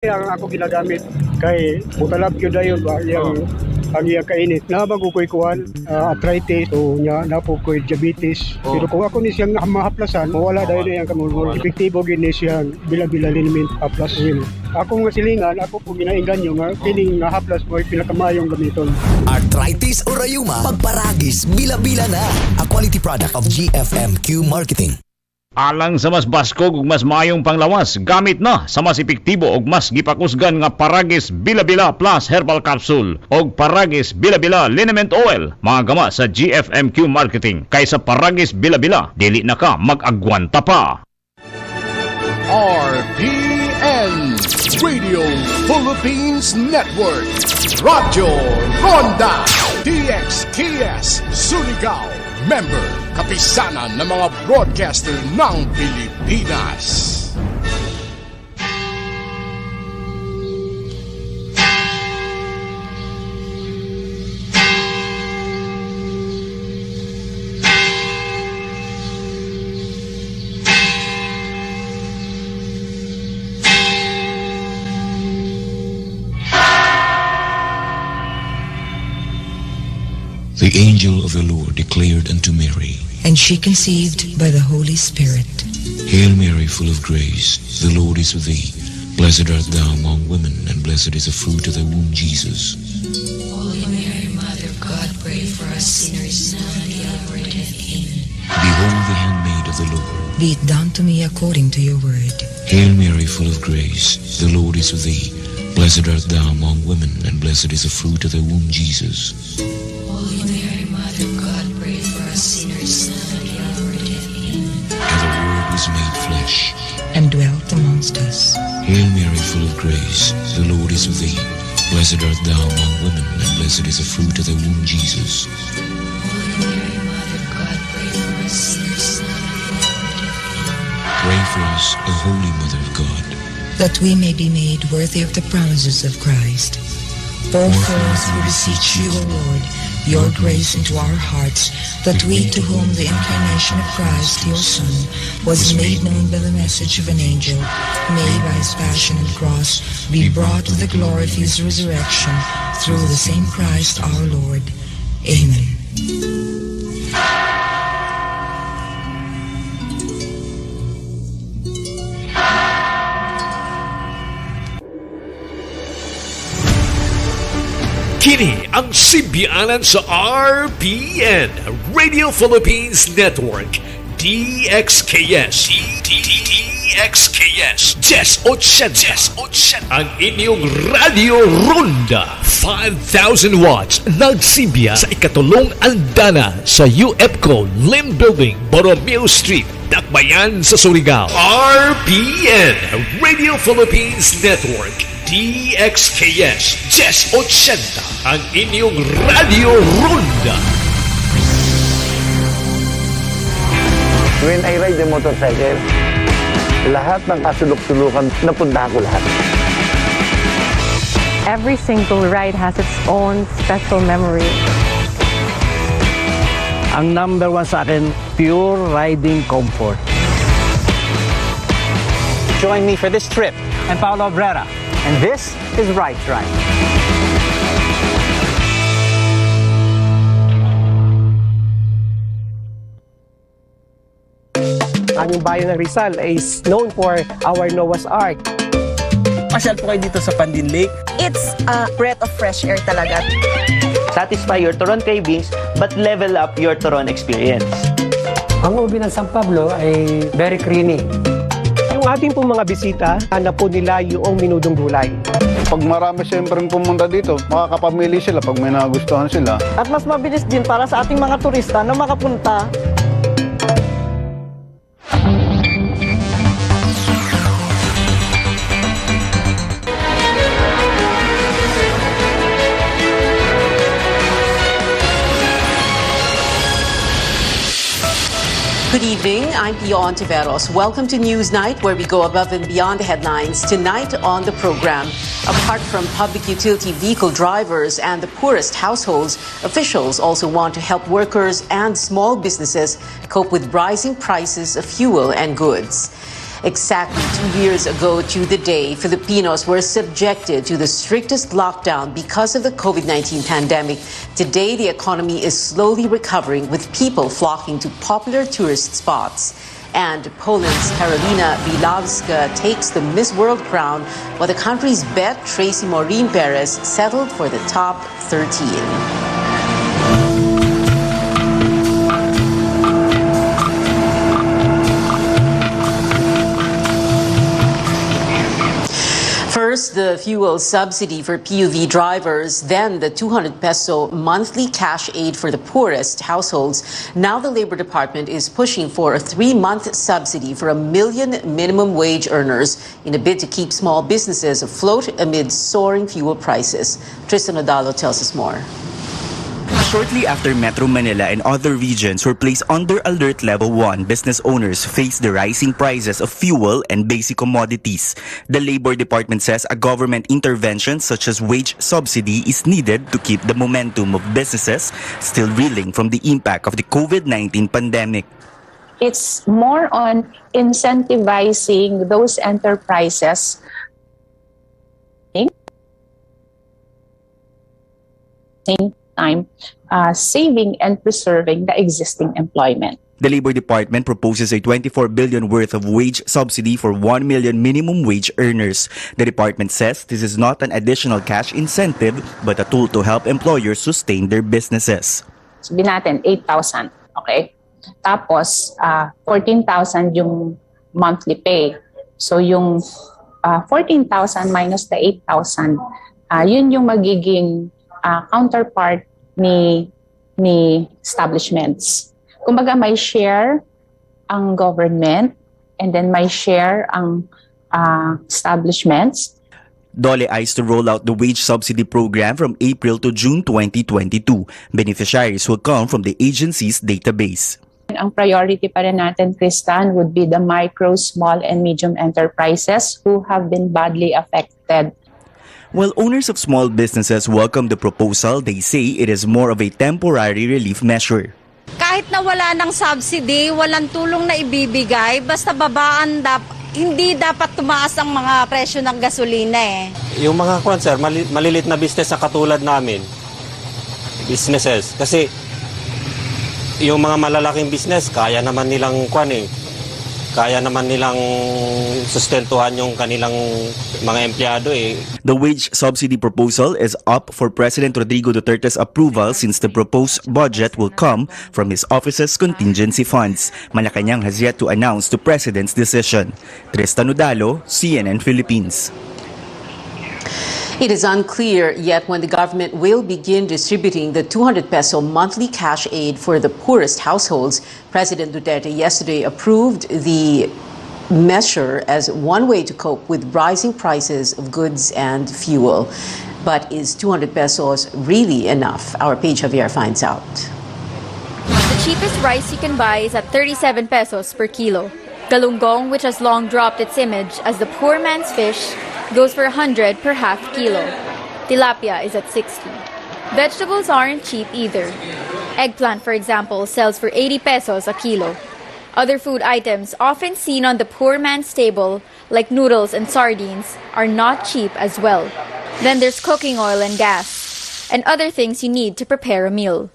Ang ako ginagamit kay butalab yun dayon ba yung ang iyang kainit na magukoy kuan arthritis o nya na po koy diabetes pero kung ako ni siyang mahaplasan mawala dayon na yang kamulgol epektibo gid ni siyang bila-bila liniment haplas yun ako nga silingan ako po ginainganyo nga piling nga haplas mo pinakamayong gamiton. Arthritis o rayuma pagparagis bila-bila na a quality product of GFMQ Marketing. Alang sa mas baskog ug mas maayong panglawas, gamit na sa mas epektibo ug mas gipakusgan nga Paragis Bila-Bila Plus Herbal Capsule ug Paragis Bila-Bila Liniment Oil, mga gama sa GFMQ Marketing. Kaysa Paragis Bila-Bila, dili na ka mag-agwanta pa. RPN Radio Philippines Network Radyo Ronda DXKS Surigao. Member, kapisanan ng mga broadcaster ng Pilipinas. The angel of the Lord declared unto Mary, and she conceived by the Holy Spirit. Hail Mary, full of grace, the Lord is with thee. Blessed art thou among women, and blessed is the fruit of thy womb, Jesus. Holy Mary, Mother of God, pray for us sinners now and at the hour of death. Amen. Behold the handmaid of the Lord. Be it done to me according to your word. Hail Mary, full of grace, the Lord is with thee. Blessed art thou among women, and blessed is the fruit of thy womb, Jesus. Holy Mary, Mother of God, pray for us sinners now and at the hour of death. Amen. And the Word was made flesh, and dwelt amongst us. Hail Mary, full of grace, the Lord is with thee. Blessed art thou among women, and blessed is the fruit of thy womb, Jesus. Holy Mary, Mother of God, pray for us sinners now and at the hour of death. Amen. Pray for us, O Holy Mother of God, that we may be made worthy of the promises of Christ. Pour forth, we beseech you, O Lord, your grace into our hearts, that we, to whom the incarnation of Christ, your Son, was made known by the message of an angel, may by his passion and cross be brought to the glory of his resurrection, through the same Christ our Lord. Amen. Kini ang simbianan sa RPN Radio Philippines Network DXKS DXKS 1080 ang inyong Radio Ronda 5,000 watts nagsimbiya sa ikatulong andana sa UFCO Lim Building, Borromeo Street, Dakbayan sa Surigao. RPN Radio Philippines Network DXKS 1080 ang inyong Radio Ronda. When I ride the motorcycle, lahat ng kasulok-sulukan, napunta ko lahat. Every single ride has its own special memory. Ang number one sa akin, pure riding comfort. Join me for this trip. I'm Paolo Abrera, and this is Right Drive. Aming bayan ng Rizal is known for our Noah's Ark. Pasyal po kayo dito sa Pandin Lake. It's a breath of fresh air talaga. Satisfy your Turon cravings but level up your Turon experience. Ang ubi ng San Pablo ay very creamy. Yung ating pong mga bisita, hanap po nila yung minudong gulay. Pag marami siyempre pumunta dito, makakapamili sila pag may nagustuhan sila. At mas mabilis din para sa ating mga turista na makapunta. Good evening, I'm Pio Ontiveros. Welcome to Newsnight, where we go above and beyond the headlines. Tonight on the program, apart from public utility vehicle drivers and the poorest households, officials also want to help workers and small businesses cope with rising prices of fuel and goods. Exactly 2 years ago to the day, Filipinos were subjected to the strictest lockdown because of the COVID-19 pandemic. Today, the economy is slowly recovering with people flocking to popular tourist spots. And Poland's Karolina Bilawska takes the Miss World crown, while the country's Bet Tracy Maureen Perez settled for the top 13. First, the fuel subsidy for PUV drivers, then the 200 peso monthly cash aid for the poorest households. Now the Labor Department is pushing for a 3-month subsidy for 1 million minimum wage earners in a bid to keep small businesses afloat amid soaring fuel prices. Tristan Odalo tells us more. Shortly after Metro Manila and other regions were placed under Alert Level 1, business owners face the rising prices of fuel and basic commodities. The Labor Department says a government intervention such as wage subsidy is needed to keep the momentum of businesses still reeling from the impact of the COVID-19 pandemic. It's more on incentivizing those enterprises time saving and preserving the existing employment. The Labor Department proposes a 24 billion worth of wage subsidy for 1 million minimum wage earners. The department says this is not an additional cash incentive but a tool to help employers sustain their businesses. Sabihin natin 8,000, okay? Tapos 14,000 yung monthly pay. So yung 14,000 minus the 8,000, yun yung magiging counterpart ni establishments. Kumbaga may share ang government and then may share ang establishments. DOLE eyes to roll out the wage subsidy program from April to June 2022. Beneficiaries will come from the agency's database. Ang priority pa rin natin, Kristan, would be the micro, small, and medium enterprises who have been badly affected. While owners of small businesses welcome the proposal, they say it is more of a temporary relief measure. Kahit na wala ng subsidy, walang tulong na ibibigay, basta babaan, hindi dapat tumaas ang mga presyo ng gasolina eh. Yung mga sir, malilit na business na katulad namin, businesses, kasi yung mga malalaking business, kaya naman nilang kaya naman nilang sustentuhan yung kanilang mga empleyado eh. The wage subsidy proposal is up for President Rodrigo Duterte's approval since the proposed budget will come from his office's contingency funds. Malacanang has yet to announce the President's decision. Tristan Udalo, CNN Philippines. It is unclear yet when the government will begin distributing the 200 peso monthly cash aid for the poorest households. President Duterte yesterday approved the measure as one way to cope with rising prices of goods and fuel. But is 200 pesos really enough? Our Paige Javier finds out. The cheapest rice you can buy is at 37 pesos per kilo. Galunggong, which has long dropped its image as the poor man's fish, goes for 100 per half kilo. Tilapia is at 60. Vegetables aren't cheap either. Eggplant, for example, sells for 80 pesos a kilo. Other food items often seen on the poor man's table, like noodles and sardines, are not cheap as well. Then there's cooking oil and gas, and other things you need to prepare a meal.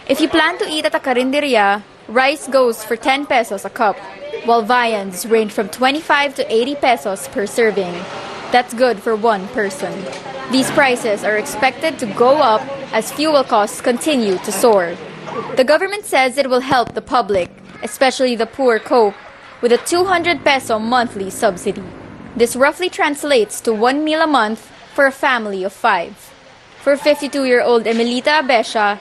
If you plan to eat at a karinderya, rice goes for 10 pesos a cup, while viands range from 25 to 80 pesos per serving. That's good for one person. These prices are expected to go up as fuel costs continue to soar. The government says it will help the public, especially the poor, cope with a 200 peso monthly subsidy. This roughly translates to 1 meal a month for a family of 5. For 52-year-old Emilita Abesha,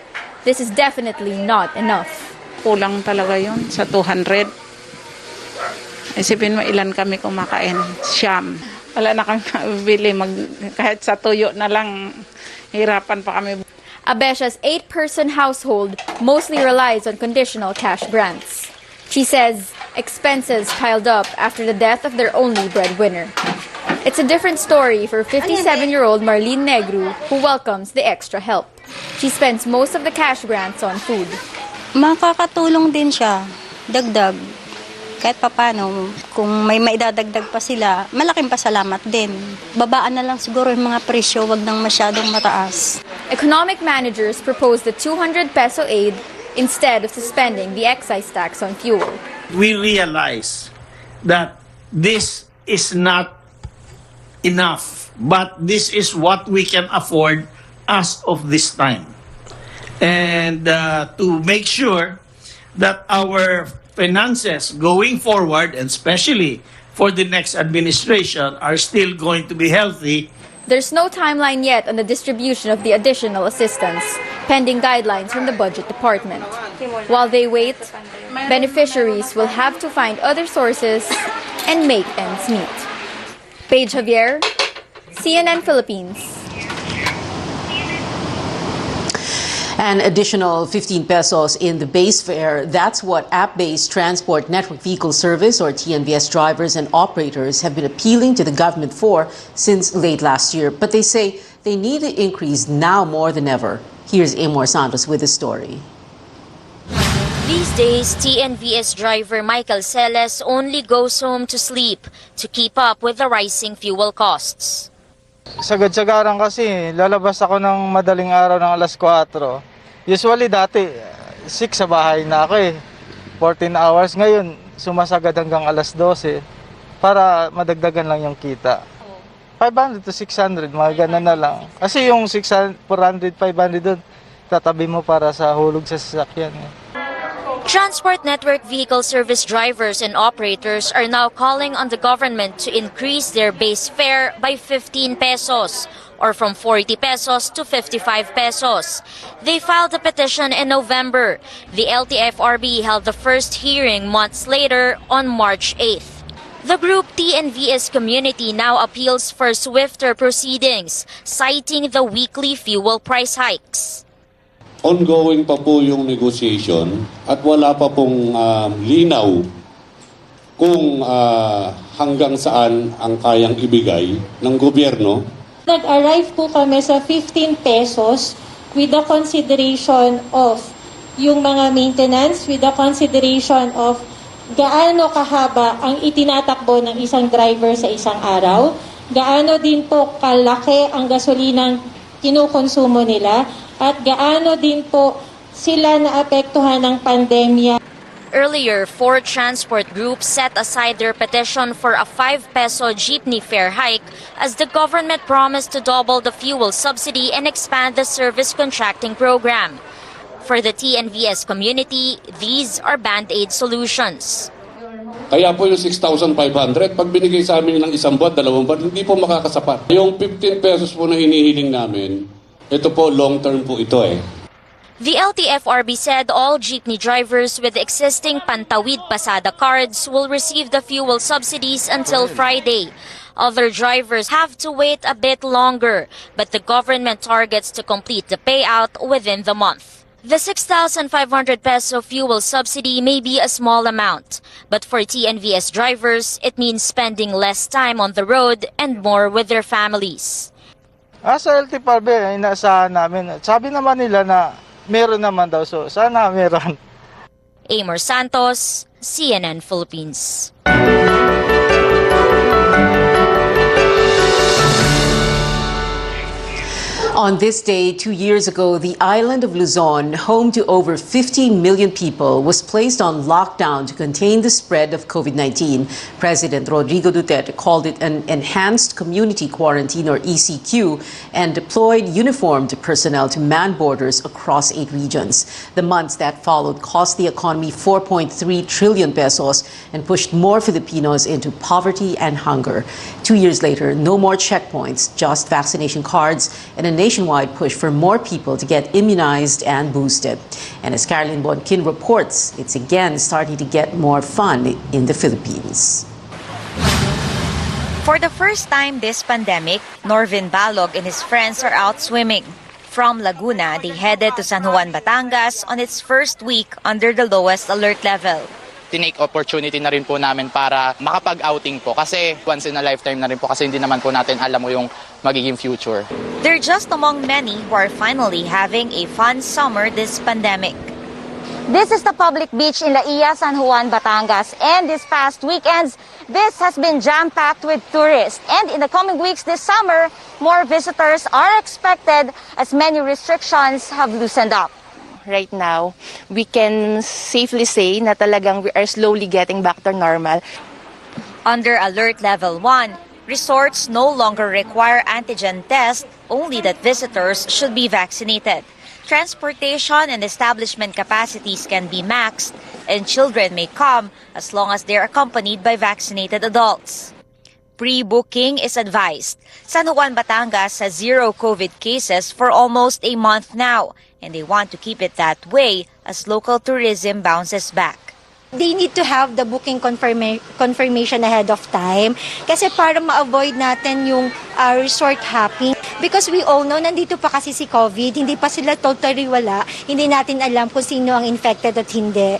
this is definitely not enough. Kulang talaga yun sa 200. Isipin mo ilan kami kumakain. Siyam. Wala na kami mabibili. Kahit sa tuyo na lang, hirapan pa kami. Abesha's 8-person household mostly relies on conditional cash grants. She says expenses piled up after the death of their only breadwinner. It's a different story for 57-year-old Marlene Negru, who welcomes the extra help. She spends most of the cash grants on food. Makakatulong din siya. Dagdag. Kahit papano, kung may maidadagdag pa sila, malaking pasalamat din. Babaan na lang siguro yung mga presyo, wag nang masyadong mataas. Economic managers proposed the 200 peso aid instead of suspending the excise tax on fuel. We realize that this is not enough, but this is what we can afford as of this time. And to make sure that our finances going forward, and especially for the next administration, are still going to be healthy. There's no timeline yet on the distribution of the additional assistance, pending guidelines from the Budget Department. While they wait, beneficiaries will have to find other sources and make ends meet. Paige Javier, CNN Philippines. An additional 15 pesos in the base fare. That's what app-based Transport Network Vehicle Service, or TNVS, drivers and operators have been appealing to the government for since late last year. But they say they need an increase now more than ever. Here's Amor Santos with the story. These days, TNVS driver Michael Celes only goes home to sleep to keep up with the rising fuel costs. Sagad-sagaran kasi, lalabas ako ng madaling araw ng alas 4. Usually dati, 6 sa bahay na ako eh. 14 hours. Ngayon, sumasagad hanggang alas 12 para madagdagan lang yung kita. 500 to 600, mga ganun na lang. Kasi yung 400, 500 doon, tatabi mo para sa hulog sa sasakyan. Transport Network Vehicle Service drivers and operators are now calling on the government to increase their base fare by 15 pesos or from 40 pesos to 55 pesos. They filed a petition in November. The LTFRB held the first hearing months later on March 8th. The group TNVS Community now appeals for swifter proceedings, citing the weekly fuel price hikes. Ongoing pa po yung negotiation at wala pa pong linaw kung hanggang saan ang kayang ibigay ng gobyerno. Nag-arrive po kami sa 15 pesos with the consideration of yung mga maintenance, with the consideration of gaano kahaba ang itinatakbo ng isang driver sa isang araw, gaano din po kalaki ang gasolinang kinukonsumo nila, at gaano din po sila naapektuhan ng pandemya. Earlier, 4 transport groups set aside their petition for a 5 peso jeepney fare hike as the government promised to double the fuel subsidy and expand the service contracting program. For the TNVS community, these are band-aid solutions. Kaya po yung 6,500, pag binigay sa amin ng isang buwan, 2 buwan, hindi po makakasapat. Yung 15 pesos po na hinihiling namin, ito po, long-term po ito eh. The LTFRB said all jeepney drivers with existing Pantawid Pasada cards will receive the fuel subsidies until Friday. Other drivers have to wait a bit longer, but the government targets to complete the payout within the month. The 6,500 peso fuel subsidy may be a small amount, but for TNVS drivers, it means spending less time on the road and more with their families. Sa LTFRB ay inaasahan namin. Sabi naman nila na meron naman daw, so sana meron. Amor Santos, CNN Philippines. On this day, 2 years ago, the island of Luzon, home to over 15 million people, was placed on lockdown to contain the spread of COVID-19. President Rodrigo Duterte called it an enhanced community quarantine, or ECQ, and deployed uniformed personnel to man borders across 8 regions. The months that followed cost the economy 4.3 trillion pesos and pushed more Filipinos into poverty and hunger. 2 years later, no more checkpoints, just vaccination cards and a nationwide push for more people to get immunized and boosted. And as Caroline Bonkin reports, it's again starting to get more fun in the Philippines. For the first time this pandemic, Norvin Balog and his friends are out swimming. From Laguna, they headed to San Juan, Batangas on its first week under the lowest alert level. Tinake opportunity na rin po namin para makapag-outing po kasi once in a lifetime na rin po kasi hindi naman po natin alam mo yung magiging future. They're just among many who are finally having a fun summer this pandemic. This is the public beach in La Ia, San Juan, Batangas, and this past weekends, this has been jam-packed with tourists. And in the coming weeks this summer, more visitors are expected as many restrictions have loosened up. Right now, we can safely say na talagang we are slowly getting back to normal. Under Alert Level 1, resorts no longer require antigen tests, only that visitors should be vaccinated. Transportation and establishment capacities can be maxed, and children may come as long as they're accompanied by vaccinated adults. Pre-booking is advised. San Juan, Batangas has 0 COVID cases for almost a month now, and they want to keep it that way as local tourism bounces back. They need to have the booking confirmation ahead of time kasi para ma-avoid natin yung resort hopping. Because we all know, nandito pa kasi si COVID, hindi pa sila totally wala, hindi natin alam kung sino ang infected at hindi.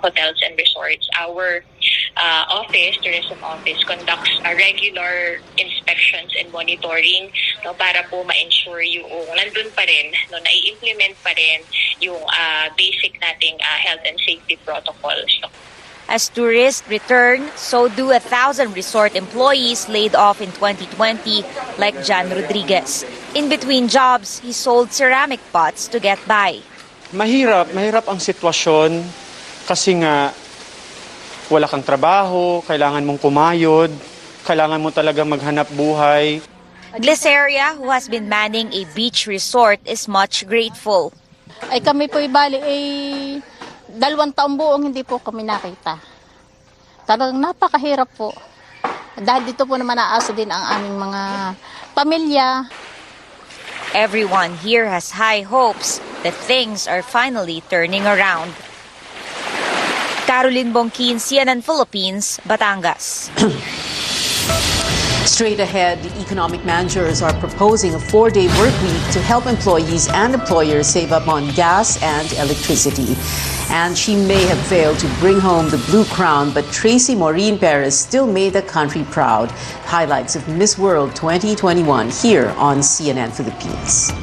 Hotels and resorts, our tourism office conducts regular inspections and monitoring para po ma-ensure yung nandun pa rin, nai-implement pa rin yung basic nating health and safety protocols. As tourists return, so do 1,000 resort employees laid off in 2020, like Jan Rodriguez. In between jobs, he sold ceramic pots to get by. Mahirap ang sitwasyon kasi nga wala kang trabaho, kailangan mong kumayod, kailangan mo talaga maghanap buhay. Glyceria, who has been manning a beach resort, is much grateful. Ay kami po ibali 2 taong buong hindi po kami nakita. Talagang napakahirap po. Dahil dito po naman naasa din ang aming mga pamilya. Everyone here has high hopes that things are finally turning around. Caroline Bongkin, CNN Philippines, Batangas. Straight ahead, the economic managers are proposing a 4-day work week to help employees and employers save up on gas and electricity. And she may have failed to bring home the blue crown, but Tracy Maureen Perez still made the country proud. Highlights of Miss World 2021 here on CNN Philippines.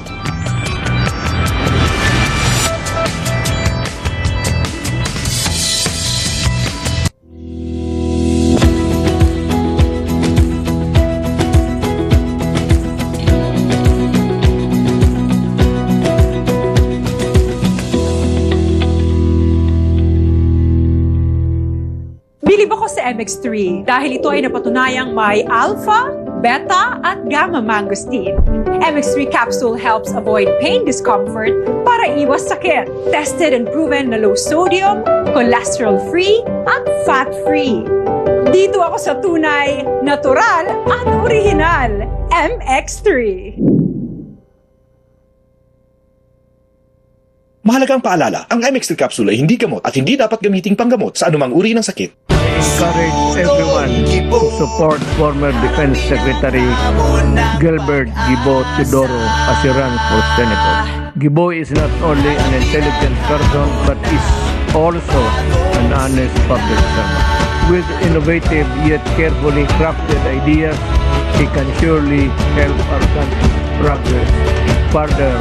Bilib ako sa MX3 dahil ito ay napatunayang may alpha, beta, at gamma mangosteen. MX3 capsule helps avoid pain discomfort para iwas sakit. Tested and proven na low sodium, cholesterol-free, at fat-free. Dito ako sa tunay, natural, at original. MX3. Mahalagang paalala, ang MX3 capsule ay hindi gamot at hindi dapat gamiting panggamot sa anumang uri ng sakit. Encourage everyone to support former Defense Secretary Gilbert Gibo Teodoro as he runs for Senator. Gibo is not only an intelligent person but is also an honest public servant. With innovative yet carefully crafted ideas, he can surely help our country progress further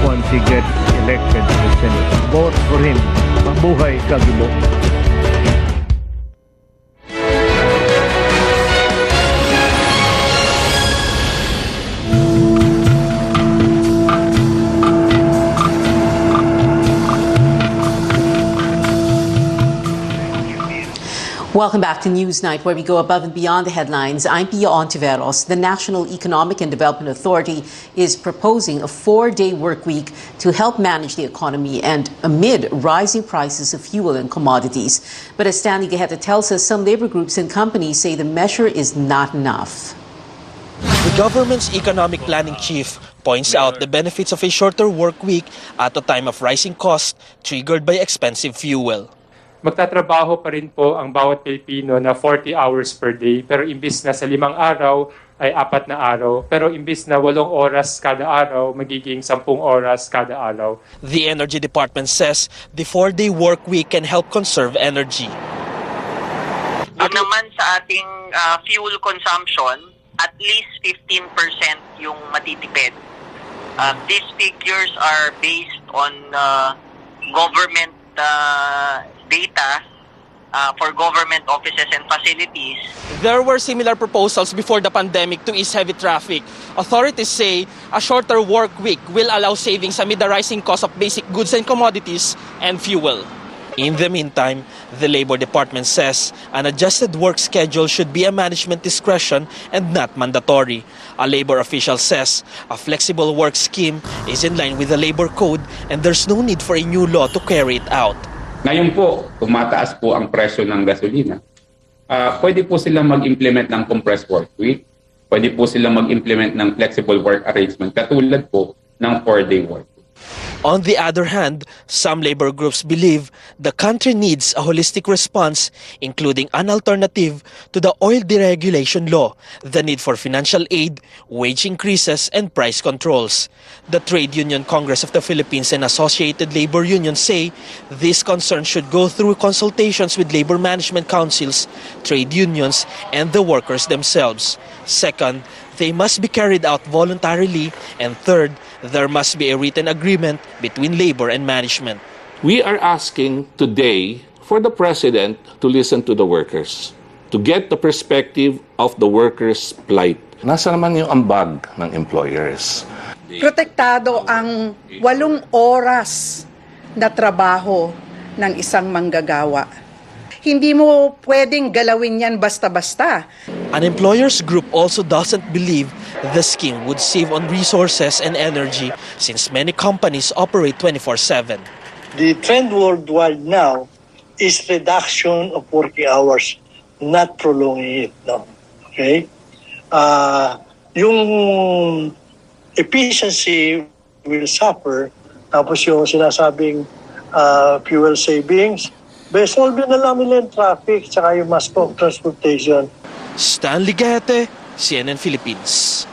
once he gets elected to the Senate. Vote for him. Mabuhay ka, Gibo. Welcome back to Newsnight, where we go above and beyond the headlines. I'm Pia Ontiveros. The National Economic and Development Authority is proposing a 4-day work week to help manage the economy and amid rising prices of fuel and commodities. But as Stanley Gaheta tells us, some labor groups and companies say the measure is not enough. The government's economic planning chief points out the benefits of a shorter work week at a time of rising costs triggered by expensive fuel. Magtatrabaho pa rin po ang bawat Pilipino na 40 hours per day, pero imbis na sa 5 araw ay 4 na araw, pero imbis na 8 oras kada araw, magiging 10 oras kada araw. The Energy Department says the 4-day work week can help conserve energy. Doon naman sa ating fuel consumption, at least 15% yung matitipid. These figures are based on government data for government offices and facilities. There were similar proposals before the pandemic to ease heavy traffic. Authorities say a shorter work week will allow savings amid the rising cost of basic goods and commodities and fuel. In the meantime, the Labor Department says an adjusted work schedule should be a management discretion and not mandatory. A labor official says a flexible work scheme is in line with the labor code and there's no need for a new law to carry it out. Ngayon po, tumataas po ang presyo ng gasolina. Pwede po silang mag-implement ng compressed work week. Pwede po silang mag-implement ng flexible work arrangement katulad po ng 4-day work. On the other hand, some labor groups believe the country needs a holistic response, including an alternative to the oil deregulation law, the need for financial aid, wage increases, and price controls. The Trade Union Congress of the Philippines and associated labor unions say these concerns should go through consultations with labor management councils, trade unions, and the workers themselves. Second, they must be carried out voluntarily, and third, there must be a written agreement between labor and management. We are asking today for the President to listen to the workers, to get the perspective of the workers' plight. Nasa naman yung ambag ng employers? Protektado ang 8 oras na trabaho ng isang manggagawa. Hindi mo pwedeng galawin yan basta-basta. An employers group also doesn't believe the scheme would save on resources and energy since many companies operate 24/7. The trend worldwide now is reduction of working hours, not prolonging it. No? Okay? Yung efficiency will suffer, tapos yung sinasabing fuel savings, solve na lang nila yung traffic tsaka yung mass transportation. Stanley Gete, CNN Philippines.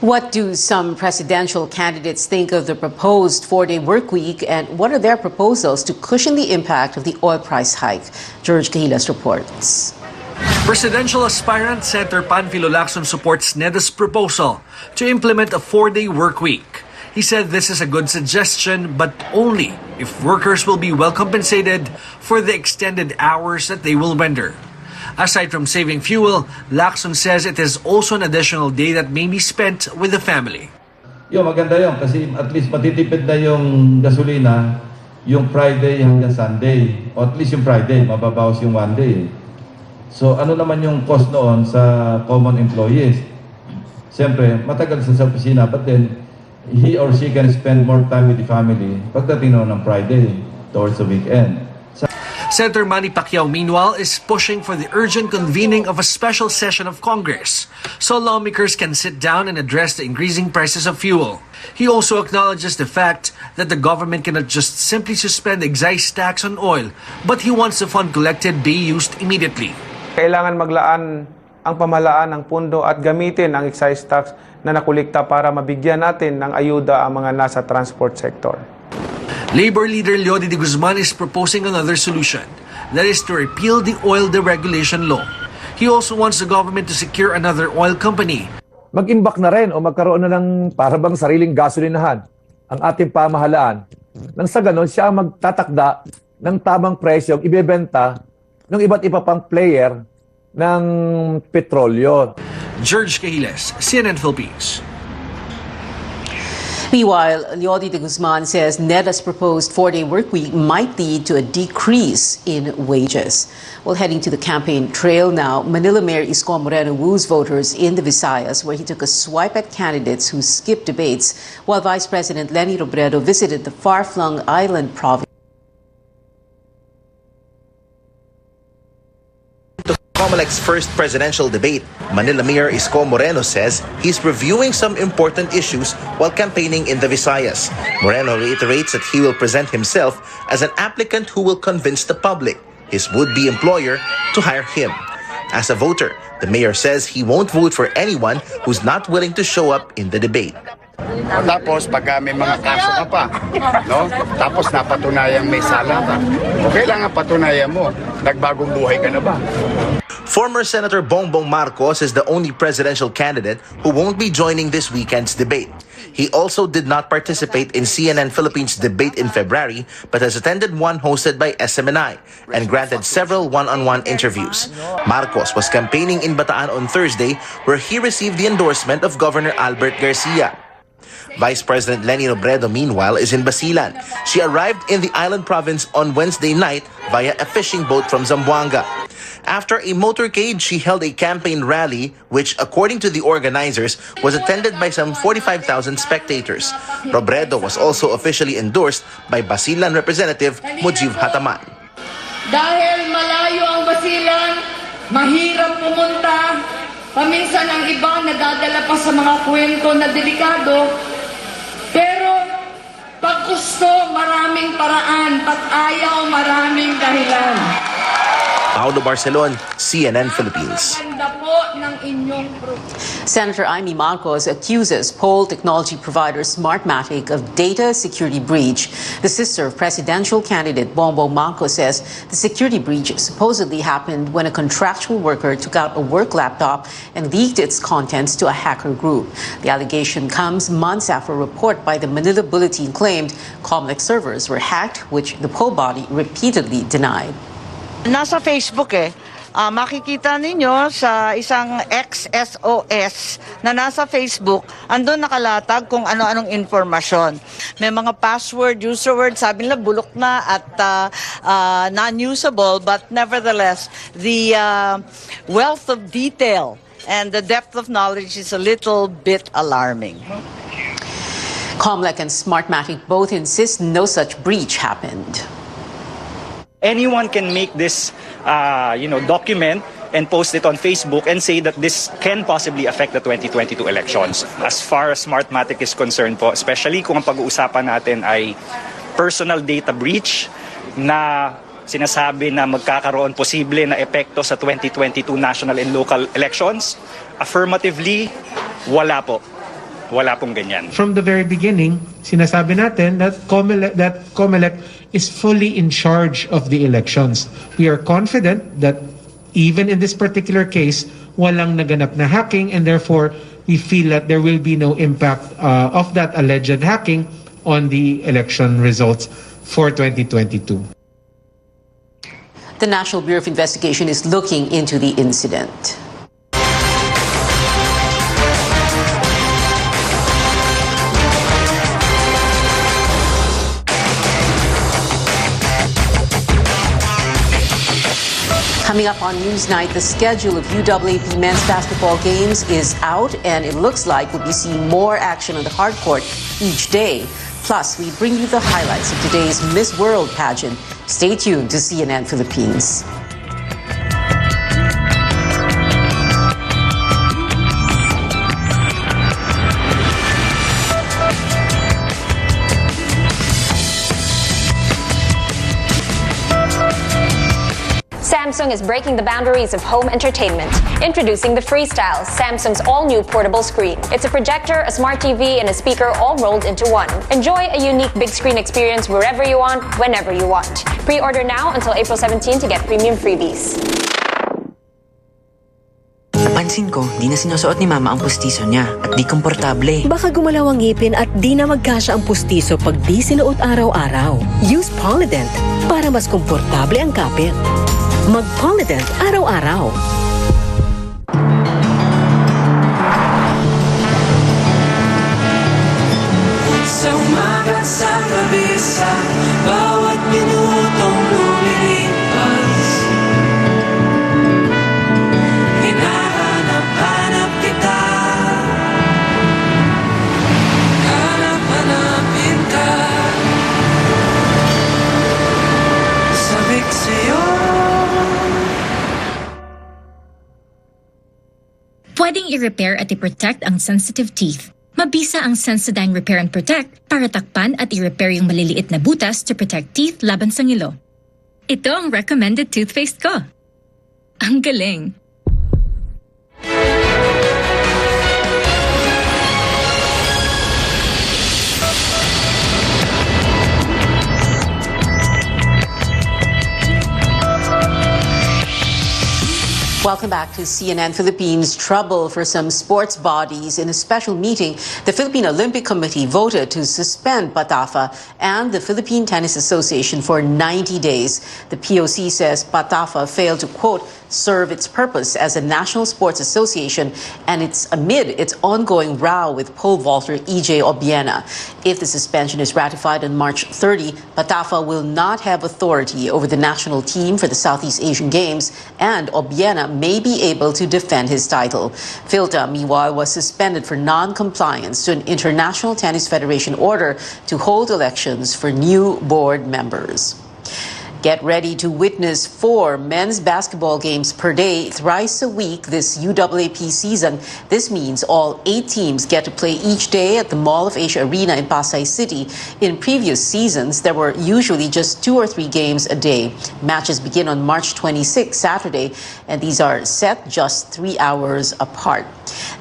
What do some presidential candidates think of the proposed 4-day work week, and what are their proposals to cushion the impact of the oil price hike? George Cahilas reports. Presidential aspirant Senator Panfilo Lacson supports NEDA's proposal to implement a 4-day work week. He said this is a good suggestion, but only if workers will be well compensated for the extended hours that they will render. Aside from saving fuel, Lacson says it is also an additional day that may be spent with the family. Maganda yun kasi at least matitipid na yung gasolina yung Friday hanggang Sunday. O at least yung Friday, mababawas yung 1 day. So ano naman yung cost noon sa common employees? Siyempre, matagal sa opisina, but then he or she can spend more time with the family pagdating noon ng Friday towards the weekend. Senator Manny Pacquiao, meanwhile, is pushing for the urgent convening of a special session of Congress so lawmakers can sit down and address the increasing prices of fuel. He also acknowledges the fact that the government cannot just simply suspend excise tax on oil, but he wants the fund collected be used immediately. Kailangan maglaan ang pamahalaan ng pundo at gamitin ang excise tax na nakulikta para mabigyan natin ng ayuda ang mga nasa transport sector. Labor leader Leody de Guzman is proposing another solution, that is to repeal the oil deregulation law. He also wants the government to secure another oil company. Mag-imbak na rin o magkaroon na ng parabang sariling gasolinahan ang ating pamahalaan. Nang sa ganon, siya ang magtatakda ng tamang presyong ibebenta ng iba't iba pang player ng petrolyo. George Cahiles, CNN Philippines. Meanwhile, Leody de Guzman says NEDA's proposed 4-day work week might lead to a decrease in wages. Well, heading to the campaign trail now, Manila Mayor Isko Moreno woos voters in the Visayas, where he took a swipe at candidates who skipped debates, while Vice President Leni Robredo visited the far-flung island province. COMELEC's first presidential debate, Manila Mayor Isko Moreno says he's reviewing some important issues while campaigning in the Visayas. Moreno reiterates that he will present himself as an applicant who will convince the public, his would-be employer, to hire him. As a voter, the mayor says he won't vote for anyone who's not willing to show up in the debate. Tapos pag may mga kaso ka pa, no? Tapos napatunayang may sala ka. O kailangan patunayan mo, nagbagong buhay ka na ba? Former Senator Bongbong Marcos is the only presidential candidate who won't be joining this weekend's debate. He also did not participate in CNN Philippines debate in February, but has attended one hosted by SMNI and granted several one-on-one interviews. Marcos was campaigning in Bataan on Thursday, where he received the endorsement of Governor Albert Garcia. Vice President Leni Robredo, meanwhile, is in Basilan. She arrived in the island province on Wednesday night via a fishing boat from Zamboanga. After a motorcade, she held a campaign rally, which, according to the organizers, was attended by some 45,000 spectators. Robredo was also officially endorsed by Basilan Representative Mujiv Hataman. Dahil malayo ang Basilan, mahirap pumunta, paminsan ang iba nadadala pa sa mga kwento na delikado, pero pag gusto, maraming paraan, pag ayaw, maraming dahilan. Paulo Barcelon, CNN Philippines. Senator Amy Marcos accuses poll technology provider Smartmatic of data security breach. The sister of presidential candidate Bongbong Marcos says the security breach supposedly happened when a contractual worker took out a work laptop and leaked its contents to a hacker group. The allegation comes months after a report by the Manila Bulletin claimed Comlex servers were hacked, which the poll body repeatedly denied. Nasa Facebook makikita ninyo sa isang XSOS na nasa Facebook, andun nakalatag kung ano-anong informasyon. May mga password, user word, sabi nila bulok na at non-usable, but nevertheless, the wealth of detail and the depth of knowledge is a little bit alarming. Comlec and Smartmatic both insist no such breach happened. Anyone can make this, document and post it on Facebook and say that this can possibly affect the 2022 elections. As far as Smartmatic is concerned po, especially kung ang pag-uusapan natin ay personal data breach na sinasabi na magkakaroon posible na epekto sa 2022 national and local elections, affirmatively, wala po. Wala pong ganyan. From the very beginning, sinasabi natin that COMELEC is fully in charge of the elections. We are confident that even in this particular case, walang naganap na hacking, and therefore we feel that there will be no impact of that alleged hacking on the election results for 2022. The National Bureau of Investigation is looking into the incident. Coming up on Newsnight, the schedule of UAAP men's basketball games is out, and it looks like we'll be seeing more action on the hard court each day. Plus, we bring you the highlights of today's Miss World pageant. Stay tuned to CNN Philippines. Samsung is breaking the boundaries of home entertainment. Introducing the Freestyle, Samsung's all-new portable screen. It's a projector, a smart TV, and a speaker all rolled into one. Enjoy a unique big screen experience wherever you want, whenever you want. Pre-order now until April 17 to get premium freebies. Napansin ko, di na sinusuot ni Mama ang pustiso niya at di komportable. Baka gumalaw ang ngipin at di na magkasya ang pustiso pag di sinuot araw-araw. Use Polydent para mas komportable ang kapit. Mag-Polydent araw-araw. Sa umaga at sa gabi, sa bawat minutong lumilipas, hinahanap-hanap kita, hanap-hanapin ka, sabik sa'yo. Pwedeng i-repair at i-protect ang sensitive teeth. Mabisa ang Sensodyne Repair and Protect para takpan at i-repair yung maliliit na butas to protect teeth laban sa ngilo. Ito ang recommended toothpaste ko. Ang galing! Welcome back to CNN Philippines. Trouble for some sports bodies. In a special meeting, the Philippine Olympic Committee voted to suspend PATAFA and the Philippine Tennis Association for 90 days. The POC says PATAFA failed to, quote, serve its purpose as a national sports association, and it's amid its ongoing row with pole vaulter EJ Obiena. If the suspension is ratified on March 30, PATAFA will not have authority over the national team for the Southeast Asian Games, and Obiena may be able to defend his title. Philta, meanwhile, was suspended for non-compliance to an International Tennis Federation order to hold elections for new board members. Get ready to witness 4 men's basketball games per day, thrice a week this UAAP season. This means all 8 teams get to play each day at the Mall of Asia Arena in Pasay City. In previous seasons, there were usually just 2 or 3 games a day. Matches begin on March 26, Saturday, and these are set just 3 hours apart.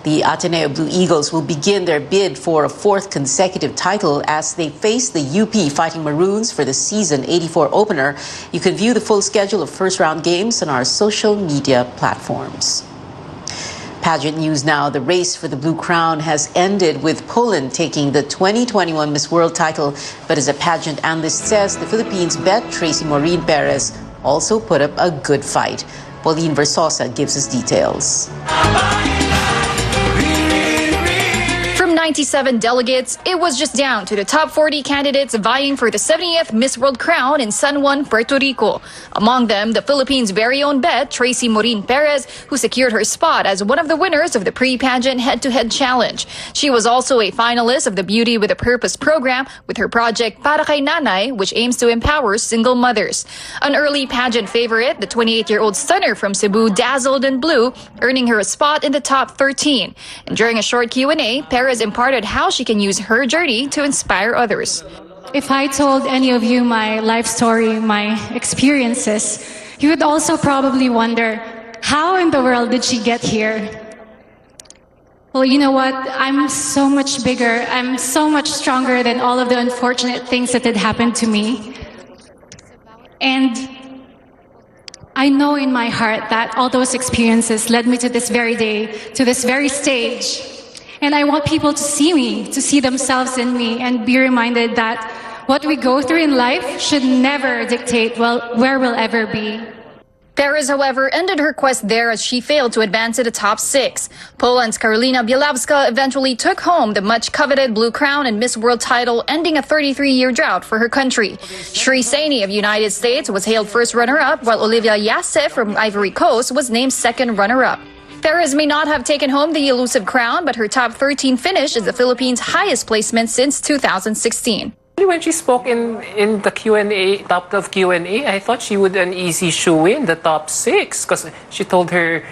The Ateneo Blue Eagles will begin their bid for a 4th consecutive title as they face the UP Fighting Maroons for the season 84 opener. You can view the full schedule of first-round games on our social media platforms. Pageant news now. The race for the Blue Crown has ended with Poland taking the 2021 Miss World title. But as a pageant analyst says, the Philippines' bet Tracy Maureen Perez also put up a good fight. Pauline Versosa gives us details. From 97 delegates, it was just down to the top 40 candidates vying for the 70th Miss World crown in San Juan, Puerto Rico. Among them, the Philippines' very own bet, Tracy Maureen Perez, who secured her spot as one of the winners of the pre-pageant head-to-head challenge. She was also a finalist of the Beauty with a Purpose program with her project Para Kay Nanay, which aims to empower single mothers. An early pageant favorite, the 28-year-old stunner from Cebu dazzled in blue, earning her a spot in the top 13. And during a short Q&A, Perez imparted how she can use her journey to inspire others. If I told any of you my life story, my experiences, you would also probably wonder, how in the world did she get here? Well, you know what? I'm so much bigger. I'm so much stronger than all of the unfortunate things that had happened to me. And I know in my heart that all those experiences led me to this very day, to this very stage. And I want people to see me, to see themselves in me, and be reminded that what we go through in life should never dictate, where we'll ever be. Perez, however, ended her quest there as she failed to advance to the top 6. Poland's Karolina Bielawska eventually took home the much-coveted Blue Crown and Miss World title, ending a 33-year drought for her country. Shri Saini of United States was hailed first runner-up, while Olivia Yasse from Ivory Coast was named second runner-up. Perez may not have taken home the elusive crown, but her top 13 finish is the Philippines' highest placement since 2016. When she spoke in the Q&A, top of Q&A, I thought she would an easy shoe-in the top 6 because she told her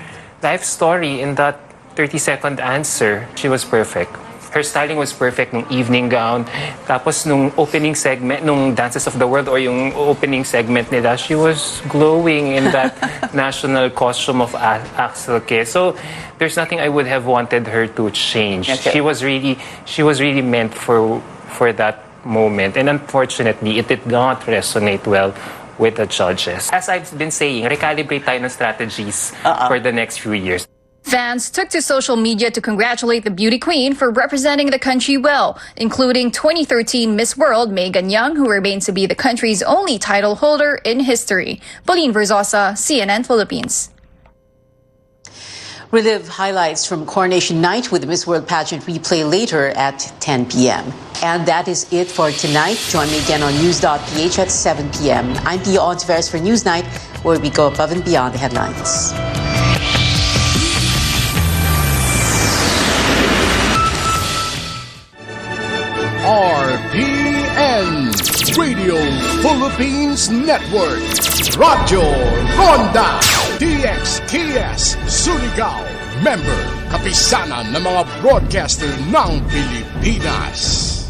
life story in that 30-second answer. She was perfect. Her styling was perfect nung evening gown. Tapos nung opening segment, nung Dances of the World or yung opening segment nila, she was glowing in that national costume of Axel K. So there's nothing I would have wanted her to change. Okay. She was really meant for that moment. And unfortunately, it did not resonate well with the judges. As I've been saying, recalibrate tayo ng strategies for the next few years. Fans took to social media to congratulate the beauty queen for representing the country well, including 2013 Miss World Megan Young, who remains to be the country's only title holder in history. Pauline Versosa, CNN Philippines. Relive highlights from Coronation Night with the Miss World pageant replay later at 10 p.m. And that is it for tonight. Join me again on news.ph at 7 p.m. I'm Pia Ontiveros for Newsnight, where we go above and beyond the headlines. RPN Radio Philippines Network, Radyo Ronda DXKS Surigao, member kapisanan ng mga broadcaster ng Pilipinas.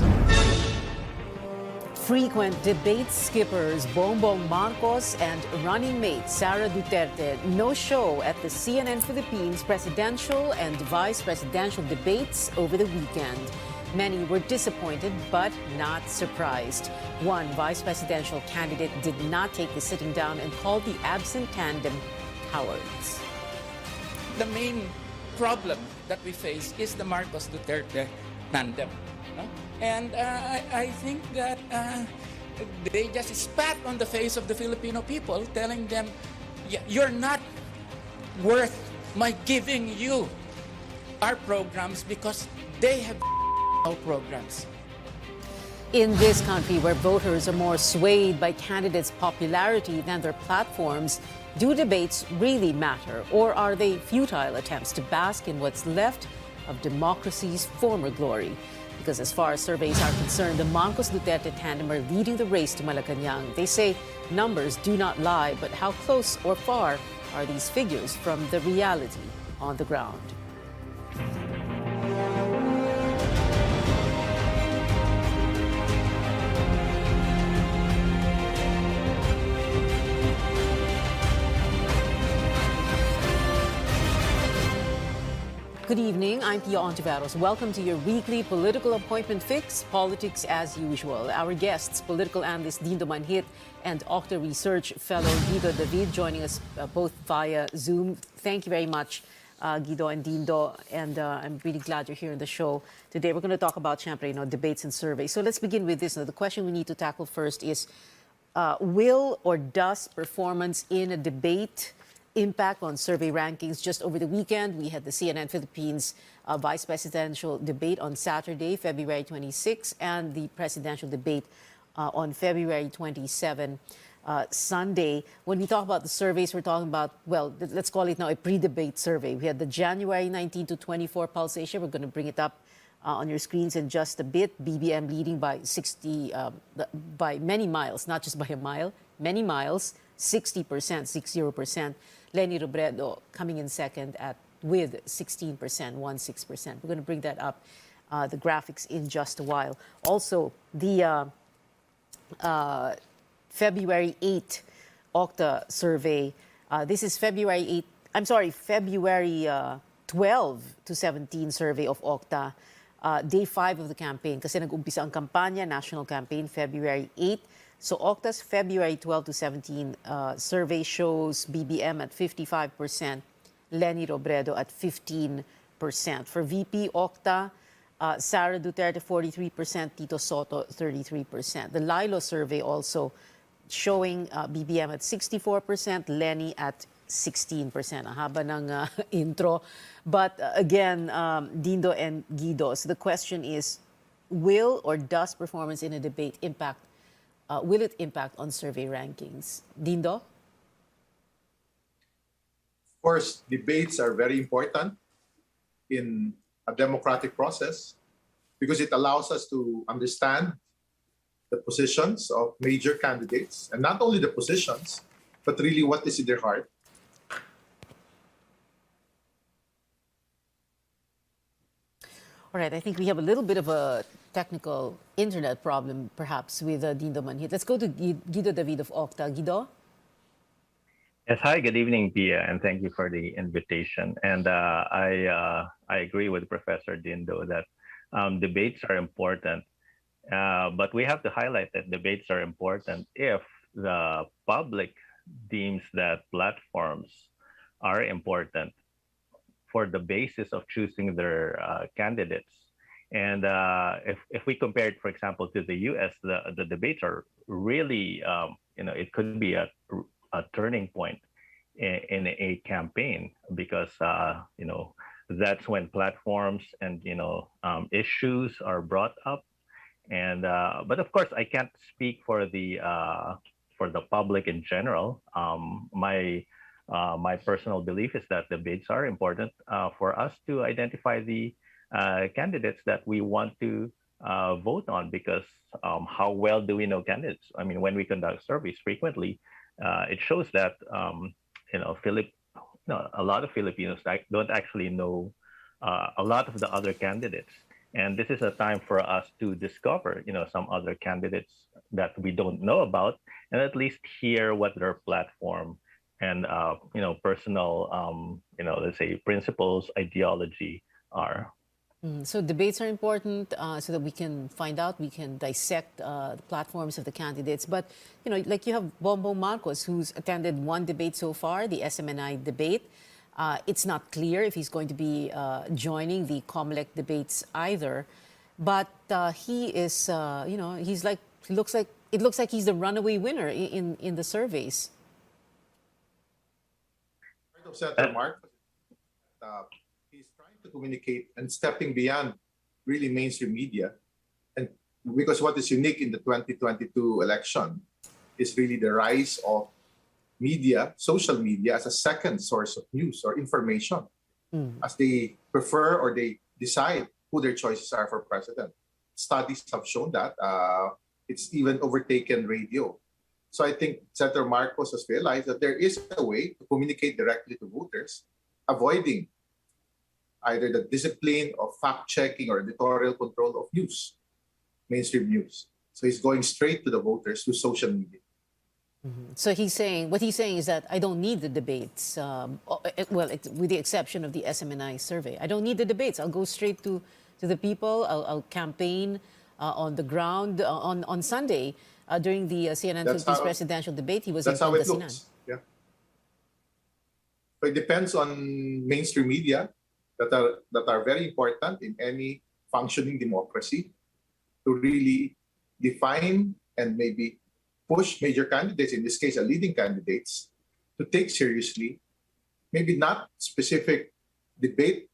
Frequent debate skippers Bongbong Marcos and running mate Sara Duterte no show at the CNN Philippines presidential and vice presidential debates over the weekend. Many were disappointed but not surprised. One vice presidential candidate did not take the sitting down and called the absent tandem cowards. the main problem that we face is the Marcos Duterte tandem. No? And I think that they just spat on the face of the Filipino people, telling them, you're not worth my giving you our programs because they have our programs. In this country where voters are more swayed by candidates' popularity than their platforms, do debates really matter, or are they futile attempts to bask in what's left of democracy's former glory? Because as far as surveys are concerned, the Marcos Duterte tandem are leading the race to Malacanang. They say numbers do not lie, but how close or far are these figures from the reality on the ground? Good evening, I'm Pia Ontiveros. Welcome to your weekly political appointment fix, politics as usual. Our guests, political analyst Dindo Manhit and Octa Research fellow Guido David, joining us both via Zoom. Thank you very much, Guido and Dindo, and I'm really glad you're here on the show today. We're going to talk about, debates and surveys. So let's begin with this. Now, the question we need to tackle first is, will or does performance in a debate impact on survey rankings? Just over the weekend, we had the CNN Philippines vice presidential debate on Saturday, February 26, and the presidential debate on February 27, Sunday. When we talk about the surveys, we're talking about, well, let's call it now a pre-debate survey. We had the January 19 to 24 pulsation. We're going to bring it up on your screens in just a bit. BBM leading by 60, by many miles, not just by a mile, many miles, 60%, 60%. Leni Robredo coming in second with 16%, 16%. We're going to bring that up, the graphics, in just a while. Also, the February 8 Octa survey. This is February 12 to 17 survey of Octa. Day 5 of the campaign. Kasi nag-umpisa ang kampanya, national campaign, February 8. So Octa's February 12 to 17 survey shows BBM at 55%, Leni Robredo at 15%. For VP Octa, Sara Duterte 43%, Tito Soto 33%. The Lilo survey also showing BBM at 64%, Leni at 16%. Ang haba ng intro. But again, Dindo and Guido, so the question is, will or does performance in a debate impact will it impact on survey rankings? Dindo? Of course, debates are very important in a democratic process because it allows us to understand the positions of major candidates, and not only the positions, but really what is in their heart. All right, I think we have a little bit of a technical internet problem, perhaps, with Dindo Manhit. Let's go to Guido David of Octa. Guido? Yes, hi, good evening, Pia, and thank you for the invitation. And I agree with Professor Dindo that debates are important, but we have to highlight that debates are important if the public deems that platforms are important for the basis of choosing their candidates. And if we compare it, for example, to the U.S., the debates are really, it could be a turning point in a campaign because, that's when platforms and, issues are brought up. And but of course, I can't speak for the public in general. My personal belief is that debates are important for us to identify the candidates that we want to vote on, because how well do we know candidates? I mean, when we conduct surveys frequently, it shows that a lot of Filipinos don't actually know a lot of the other candidates. And this is a time for us to discover, some other candidates that we don't know about, and at least hear what their platform and personal, let's say, principles, ideology are. So debates are important so that we can find out, we can dissect the platforms of the candidates. But, like you have Bongbong Marcos, who's attended one debate so far, the SMNI debate. It's not clear if he's going to be joining the COMELEC debates either. But he is, he's like, it looks like he's the runaway winner in the surveys. Part of Senator Mark, he's trying to communicate and stepping beyond really mainstream media. And because what is unique in the 2022 election is really the rise of media, social media, as a second source of news or information, as they prefer or they decide who their choices are for president. Studies have shown that it's even overtaken radio. So I think Senator Marcos has realized that there is a way to communicate directly to voters, avoiding either the discipline of fact-checking or editorial control of news, mainstream news. So he's going straight to the voters through social media. So what he's saying is that I don't need the debates. With the exception of the SMNI survey, I don't need the debates. I'll go straight to the people. I'll campaign on the ground on Sunday during the CNN Philippines presidential debate. He was in That's how it Pangasinan. looks. Yeah. So it depends on mainstream media that are very important in any functioning democracy to really define and maybe push major candidates, in this case, leading candidates, to take seriously, maybe not specific debate,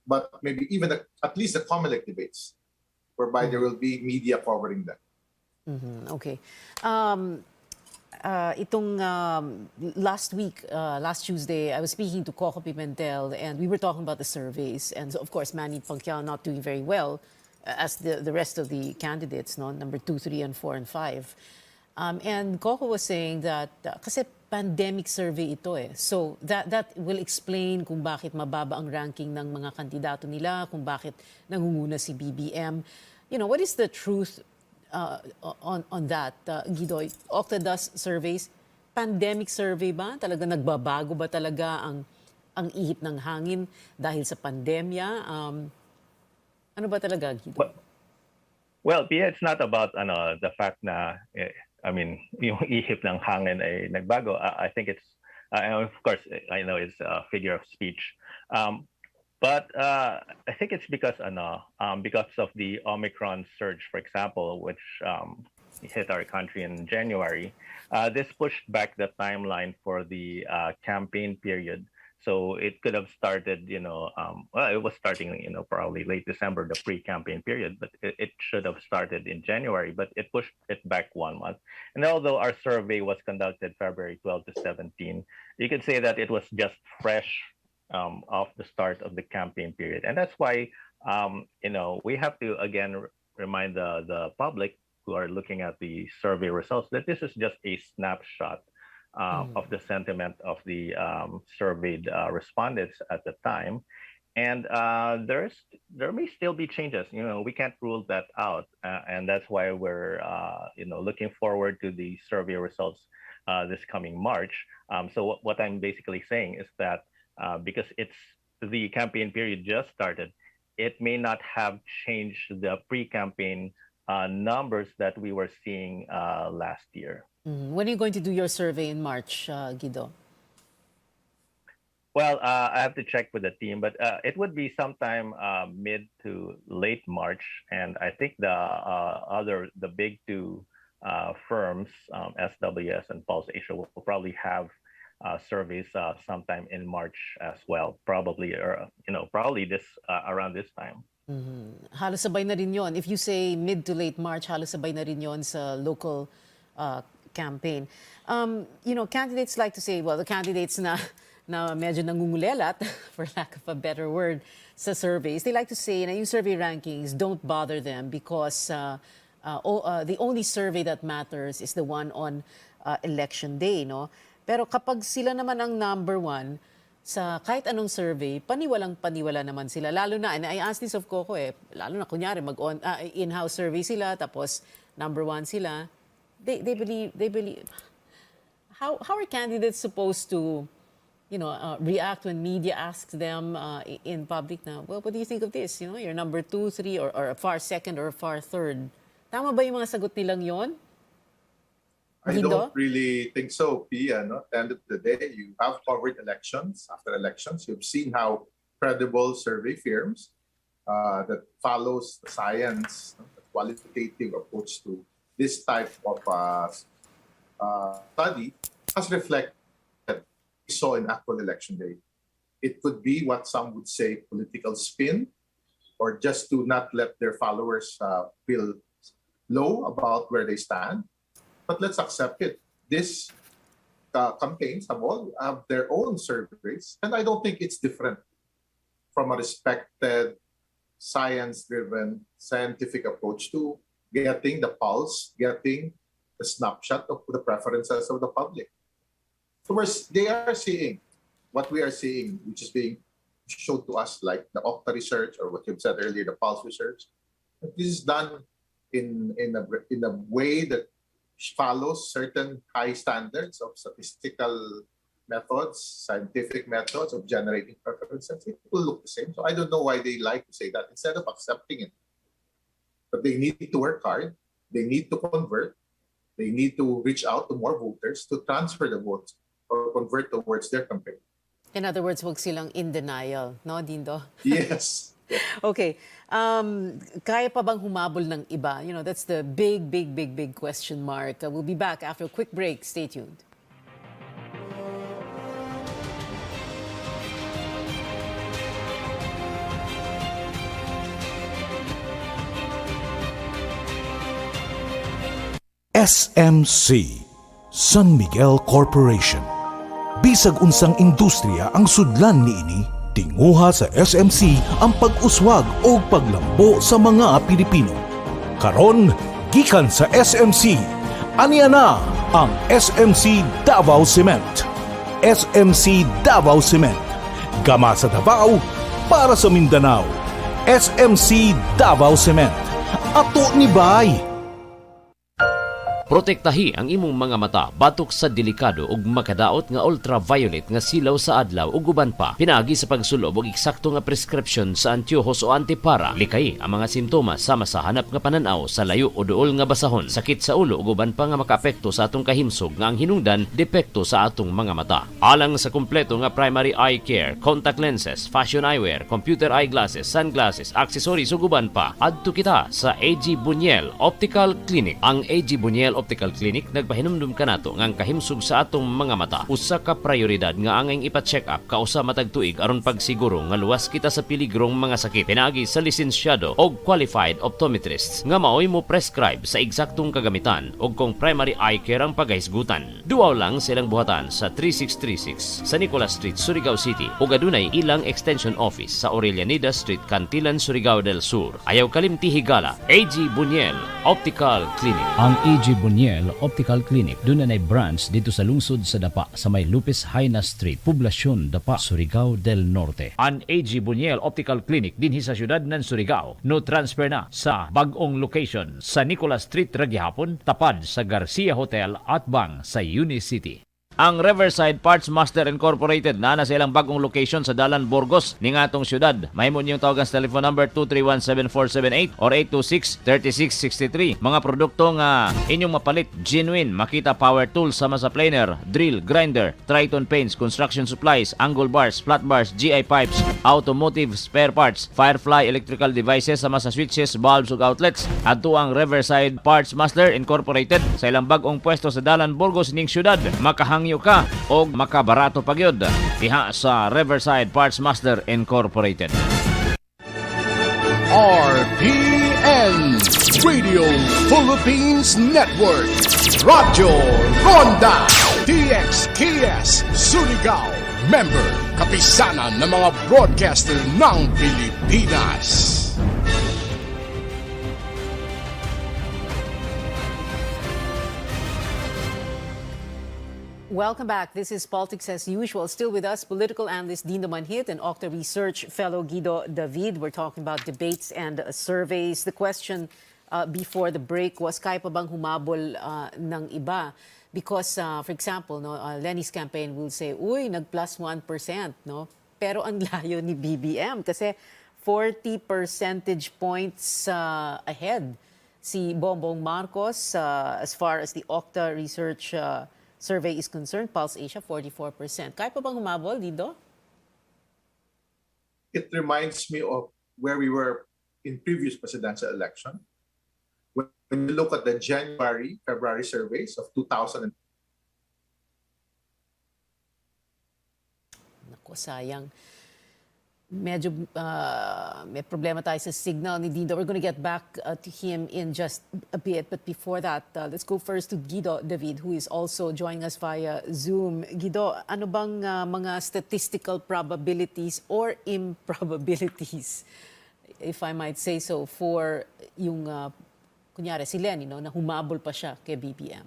but maybe even at least the COMELEC debates, whereby there will be media covering them. Okay. Last week, last Tuesday, I was speaking to Coco Pimentel, and we were talking about the surveys. And so, of course, Manny Pacquiao not doing very well, as the rest of the candidates, no? Number 2, 3, and 4, and 5. And Coco was saying that kasi pandemic survey ito eh. So that will explain kung bakit mababa ang ranking ng mga kandidato nila, kung bakit nangunguna si BBM. You know, what is the truth on that, Guido? Octadas surveys, pandemic survey ba? Talaga nagbabago ba talaga ang ihip ng hangin dahil sa pandemya? Ano ba talaga, Guido? Well, Pia, it's not about the fact na yung ihip ng hangin ay nagbago. I think it's, of course, I know it's a figure of speech. But I think it's because of the Omicron surge, for example, which hit our country in January. This pushed back the timeline for the campaign period. So it could have started, it was starting, probably late December, the pre-campaign period, but it should have started in January, but it pushed it back 1 month. And although our survey was conducted February 12 to 17, you could say that it was just fresh off the start of the campaign period. And that's why, we have to, again, remind the public who are looking at the survey results that this is just a snapshot of the sentiment of the surveyed respondents at the time. And there may still be changes. We can't rule that out. And that's why we're, looking forward to the survey results this coming March. So what I'm basically saying is that because the campaign period just started, it may not have changed the pre-campaign numbers that we were seeing last year. When are you going to do your survey in March, Guido? Well, I have to check with the team, but it would be sometime mid to late March. And I think the big two firms, SWS and Pulse Asia, will probably have surveys sometime in March as well, probably this around this time. Halos sabay na rin yon. If you say mid to late March, halos sabay na rin yon sa local campaign. Candidates like to say, well, the candidates na medyo nangungulelat, for lack of a better word, sa surveys, they like to say na yung survey rankings don't bother them because the only survey that matters is the one on election day, no? Pero kapag sila naman ang number one sa kahit anong survey, paniwalang-paniwala naman sila. Lalo na, and I asked this of Coco lalo na kunyari in-house survey sila, tapos number one sila. They believe. How are candidates supposed to, react when media asks them in public na, well, what do you think of this? You're number 2, 3, or a far second or a far third. Tama ba yung mga sagot nilang yon? I Guido? don't really think so, Pia. No? At the end of the day, you have covered elections after elections. You've seen how credible survey firms that follows the science, the qualitative approach to this type of study has reflected we saw in actual election day. It could be what some would say political spin, or just to not let their followers feel low about where they stand. But let's accept it. These campaigns have all have their own surveys, and I don't think it's different from a respected, science-driven, scientific approach to getting the pulse, getting the snapshot of the preferences of the public. So they are seeing what we are seeing, which is being showed to us like the Okta research or what you've said earlier, the Pulse research. This is done in a way that follows certain high standards of statistical methods, scientific methods of generating preferences. It will look the same. So I don't know why they like to say that instead of accepting it. But they need to work hard. They need to convert. They need to reach out to more voters to transfer the votes or convert towards their campaign. In other words, wag silang in denial, no, Dindo? Yes. Okay. Kaya pa bang humabol ng iba? You know, that's the big question mark. We'll be back after a quick break. Stay tuned. SMC, San Miguel Corporation. Bisag unsang industriya ang sudlan niini, tinguha sa SMC ang pag-uswag o paglambo sa mga Pilipino. Karon, gikan sa SMC, aniya na ang SMC Davao Cement. SMC Davao Cement. Gama sa Davao, para sa Mindanao. SMC Davao Cement. Ato ni Bay. Protektahi ang imong mga mata batok sa delikado ug makadaot nga ultraviolet nga silaw sa adlaw ug uban pa. Pinaagi sa pagsulob og eksakto nga prescription sa antiyohos o antipara. Likay ang mga simptomas sama sa hanap nga pananaw sa layo o duol nga basahon, sakit sa ulo ug uban pa nga makaapekto sa atong kahimsog nga ang hinungdan depekto sa atong mga mata. Alang sa kumpleto nga primary eye care, contact lenses, fashion eyewear, computer eyeglasses, sunglasses, accessories ug uban pa, adto kita sa AG Buñuel Optical Clinic. Ang AG Buñuel Optical Clinic nagpahinumdum kanato nga ang kahimsog sa atong mga mata usa ka prioridad nga angay ipa-check up kausa matag tuig aron pagsiguro nga luwas kita sa piligrong mga sakit. Pinaagi sa lisensyado og qualified optometrists nga maoy mo prescribe sa eksaktong kagamitan ug kung primary eye care ang paghisgutan. Duaw lang silang buhatan sa 3636 sa Nicolas Street, Surigao City ug adunay ilang extension office sa Aurelianida Street, Cantilan, Surigao del Sur. Ayaw kalimti higala, AG Buñuel Optical Clinic. Ang AG Buñuel Optical Clinic doon na branch dito sa lungsod sa Dapa sa may Lupis Haina Street, Poblasyon Dapa, Surigao del Norte. Ang AG Buñuel Optical Clinic dinhi sa siyudad ng Surigao no transfer na sa bag-ong location sa Nicolas Street Ragyahapon, tapad sa Garcia Hotel at bang sa Unicity. Ang Riverside Parts Master Incorporated na silang bagong location sa Dalan, Burgos ning atong syudad. Mahimo niyong tawagan sa telephone number 231-7478 or 826-3663. Mga produkto nga inyong mapalit, genuine, Makita Power Tools sama sa planer, drill, grinder, Triton Paints, construction supplies, angle bars, flat bars, GI pipes, automotive spare parts, Firefly electrical devices sama sa switches, bulbs ug outlets. Adto ang Riverside Parts Master Incorporated sa ilang bagong pwesto sa Dalan, Burgos ning syudad. Makahangyo ka o makabarato pagyod diha sa Riverside Parts Master Incorporated. RPN Radio Philippines Network, Radyo Ronda DXKS Surigao, member kapisanan ng mga broadcaster ng Pilipinas. Welcome back. This is Politics as Usual. Still with us, political analyst Dino Manhit and Okta Research fellow Guido David. We're talking about debates and surveys. The question before the break was, kaya pa bang humabol ng iba? Because, for example, Lenny's campaign will say, uy, nag-plus 1%. No? Pero ang layo ni BBM kasi 40 percentage points ahead si Bongbong Marcos. As far as the Okta Research survey is concerned, Pulse Asia, 44%. Kaya pa bang humabol, Dido? It reminds me of where we were in previous presidential election. When you look at the January, February surveys of 2000. Naku, sayang. Medyo may problema tayo sa signal ni Dido. We're going to get back to him in just a bit. But before that, let's go first to Guido David, who is also joining us via Zoom. Guido, ano bang mga statistical probabilities or improbabilities, if I might say so, for yung, kunyari, si Lenny, no, na humabol pa siya kay BBM?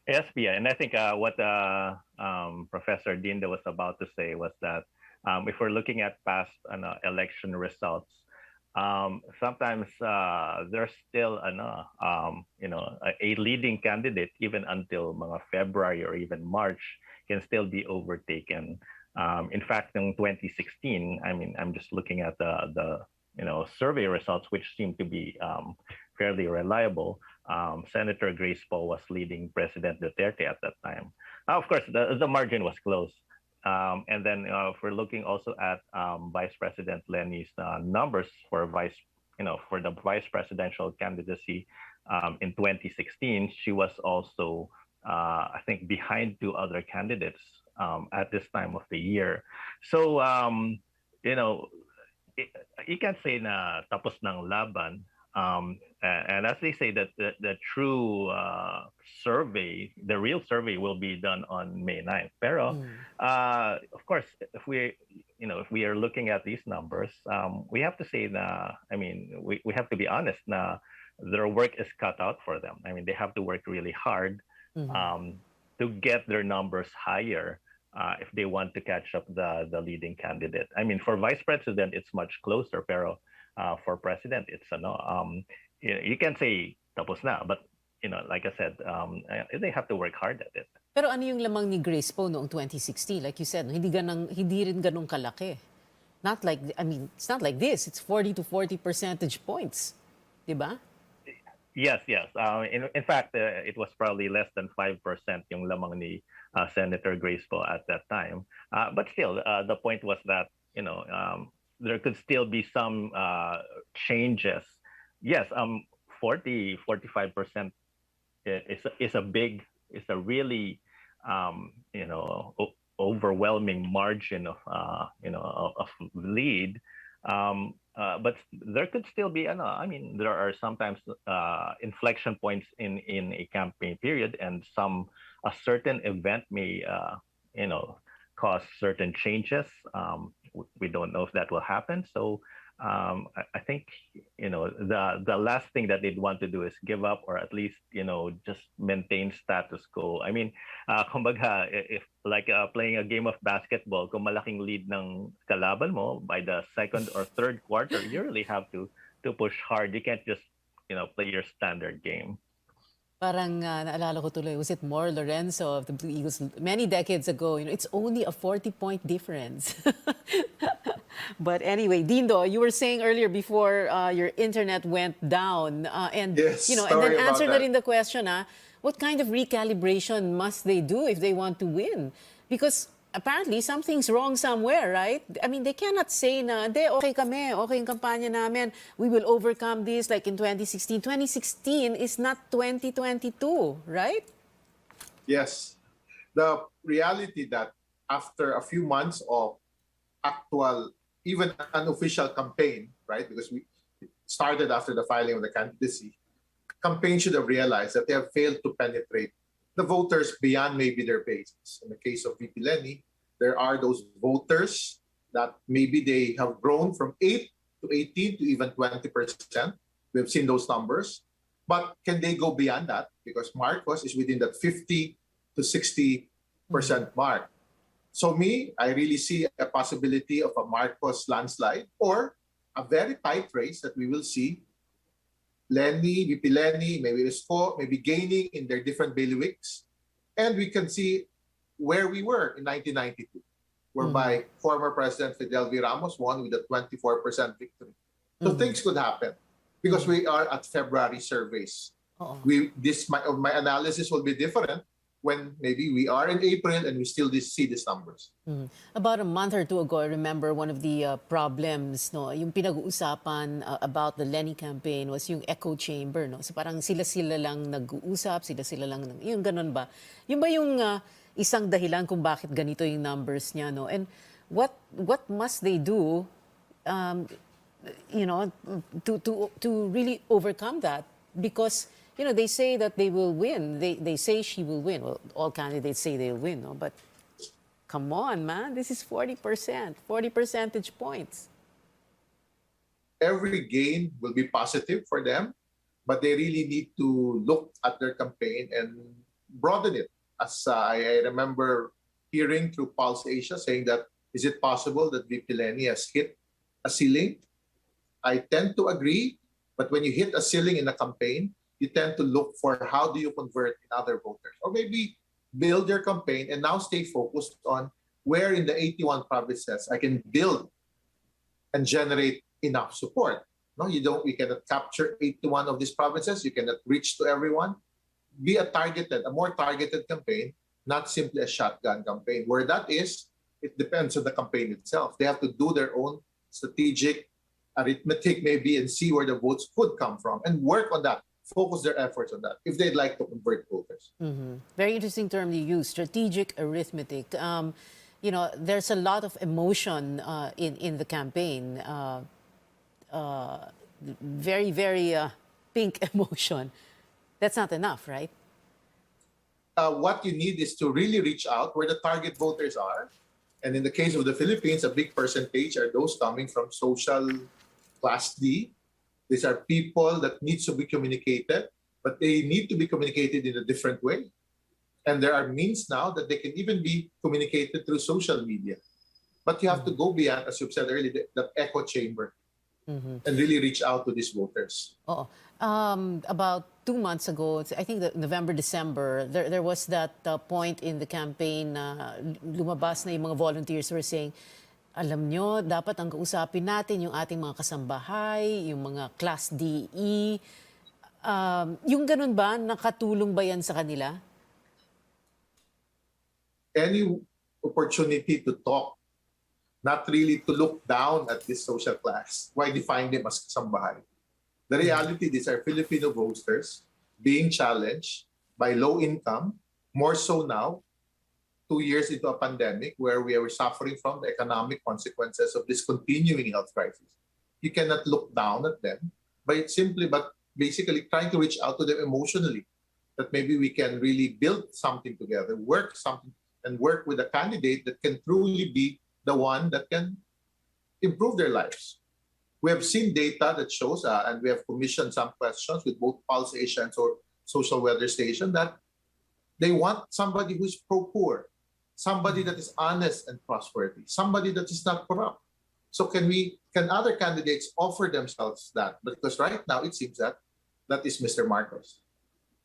Yes, Pia. And I think what Professor Dindo was about to say was that if we're looking at past election results, sometimes there's still a leading candidate even until mga February or even March can still be overtaken. In fact, in 2016, I mean, I'm just looking at the survey results, which seem to be fairly reliable. Senator Grace Poe was leading President Duterte at that time. Of course, the margin was close. And then if we're looking also at Vice President Lenny's numbers for the vice presidential candidacy in 2016, she was also, I think, behind two other candidates at this time of the year. So, you can say na tapos ng laban. And as they say, that the true survey, the real survey, will be done on May 9th. Pero, of course, if we are looking at these numbers, we have to say na, I mean, we have to be honest na their work is cut out for them. I mean, they have to work really hard to get their numbers higher if they want to catch up the leading candidate. I mean, for vice president, it's much closer. Pero for president, it's you can say tapos na, but like I said, they have to work hard at it. Pero ano yung lamang ni Grace Poe noong 2016? Like you said, hindi rin ganong kalaki. Not like, I mean, it's not like this. It's 40 to 40 percentage points, diba? Yes. In fact, it was probably less than 5% yung lamang ni Senator Grace Poe at that time. But still, the point was that there could still be some changes. Yes, 40-45% is a really overwhelming margin of lead. But there could still be, I mean, there are sometimes inflection points in a campaign period, and a certain event may cause certain changes. We don't know if that will happen. So I think the last thing that they'd want to do is give up, or at least just maintain status quo. I mean, kumbaga, if like playing a game of basketball, kung malaking lead ng kalaban mo by the second or third quarter, you really have to push hard. You can't just play your standard game. Parang naalala ko tuloy, was it More Lorenzo of the Blue Eagles many decades ago? It's only a 40-point difference. But anyway, Dindo, you were saying earlier before your internet went down, and yes, and then answer na rin the question, what kind of recalibration must they do if they want to win? Because apparently something's wrong somewhere, right? I mean, they cannot say na, okay kami, okay yung kampanya namin, we will overcome this like in 2016. 2016 is not 2022, right? Yes. The reality that after a few months of actual, even unofficial campaign, right? Because we started after the filing of the candidacy, campaign should have realized that they have failed to penetrate the voters beyond maybe their bases. In the case of VP Lenny, there are those voters that maybe they have grown from 8 to 18 to even 20%. We've seen those numbers. But can they go beyond that? Because Marcos is within that 50 to 60% mark. So I really see a possibility of a Marcos landslide or a very tight race that we will see Lenny, VP Lenny, maybe Isko, maybe gaining in their different bailiwicks. And we can see where we were in 1992, whereby former President Fidel V. Ramos won with a 24% victory. So things could happen. because we are at February surveys. My analysis will be different when maybe we are in April and we still see these numbers. About a month or two ago, I remember one of the problems, no, yung pinag-uusapan about the Lenny campaign was yung echo chamber, no. So parang sila-sila lang nag-uusap, sila-sila lang, yung ganun ba? Yung ba yung isang dahilan kung bakit ganito yung numbers niya, no? And what must they do, you know, to really overcome that? Because you know, they say that they will win. They say she will win. Well, all candidates say they'll win, no? But come on, man. This is 40%, 40 percentage points. Every gain will be positive for them, but they really need to look at their campaign and broaden it. As I remember hearing through Pulse Asia saying that, is it possible that VP Lenny has hit a ceiling? I tend to agree, but when you hit a ceiling in a campaign, you tend to look for how do you convert in other voters, or maybe build your campaign and now stay focused on where in the 81 provinces I can build and generate enough support. No, we cannot capture 81 of these provinces. You cannot reach to everyone. Be a more targeted campaign, not simply a shotgun campaign. Where that is, it depends on the campaign itself. They have to do their own strategic arithmetic maybe and see where the votes could come from and work on that. Focus their efforts on that if they'd like to convert voters. Very interesting term you use, strategic arithmetic. You know, there's a lot of emotion in the campaign. Very, very pink emotion. That's not enough, right? What you need is to really reach out where the target voters are. And in the case of the Philippines, a big percentage are those coming from social class D. These are people that need to be communicated, but they need to be communicated in a different way. And there are means now that they can even be communicated through social media. But you have to go beyond, as you've said earlier, that echo chamber and really reach out to these voters. About 2 months ago, I think that November, December, there was that point in the campaign na lumabas na yung mga volunteers were saying, alam nyo, dapat ang kausapin natin yung ating mga kasambahay, yung mga Class DE. Yung ganun ba, nakatulong ba yan sa kanila? Any opportunity to talk, not really to look down at this social class. Why define them as kasambahay? The reality, these are Filipino voters being challenged by low income, more so now, 2 years into a pandemic where we are suffering from the economic consequences of this continuing health crisis. You cannot look down at them by basically trying to reach out to them emotionally, that maybe we can really build something together, work with a candidate that can truly be the one that can improve their lives. We have seen data that shows, and we have commissioned some questions with both Pulse Asia and Social Weather Station, that they want somebody who's pro-poor, somebody that is honest and trustworthy, somebody that is not corrupt. So can other candidates offer themselves that? Because right now it seems that is Mr. Marcos.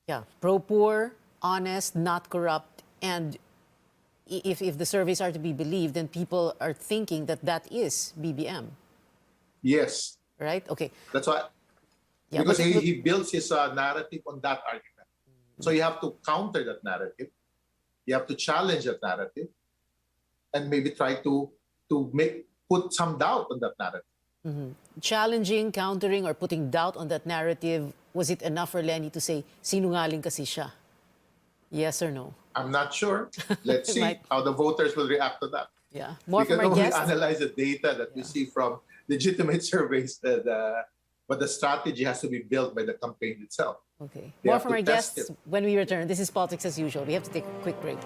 Yeah, pro-poor, honest, not corrupt, and if the surveys are to be believed, then people are thinking that is BBM. Yes. Right? Okay. That's why. Yeah, because he builds his narrative on that argument. So you have to counter that narrative. You have to challenge that narrative, and maybe try to put some doubt on that narrative. Challenging, countering, or putting doubt on that narrative, was it enough for Lenny to say, sinungaling kasi siya? Yes or no? I'm not sure. Let's see how the voters will react to that. Yeah. We can only analyze the data that we see from legitimate surveys, but the strategy has to be built by the campaign itself. Okay. More from our guests when we return. This is Politics as Usual. We have to take a quick break.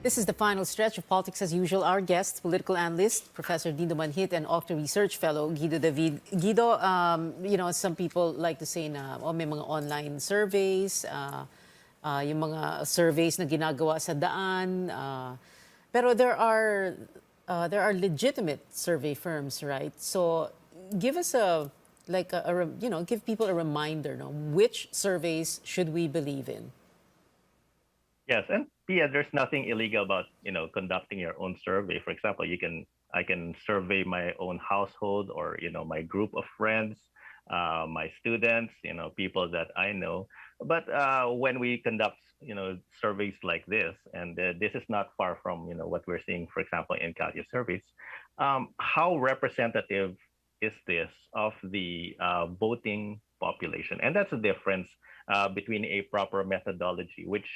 This is the final stretch of Politics as Usual. Our guests, political analyst, Professor Dindo Manhit, and Octa Research Fellow, Guido David. Guido, you know, some people like to say na may mga online surveys, yung mga surveys na ginagawa sa daan. Pero there are legitimate survey firms, right? So give us give people a reminder, no? Which surveys should we believe in? Yes, and Pia, there's nothing illegal about conducting your own survey. For example, I can survey my own household or my group of friends, my students, people that I know. But when we conduct surveys like this, and this is not far from what we're seeing, for example, in Calya surveys, how representative is this of the voting population? And that's the difference between a proper methodology, which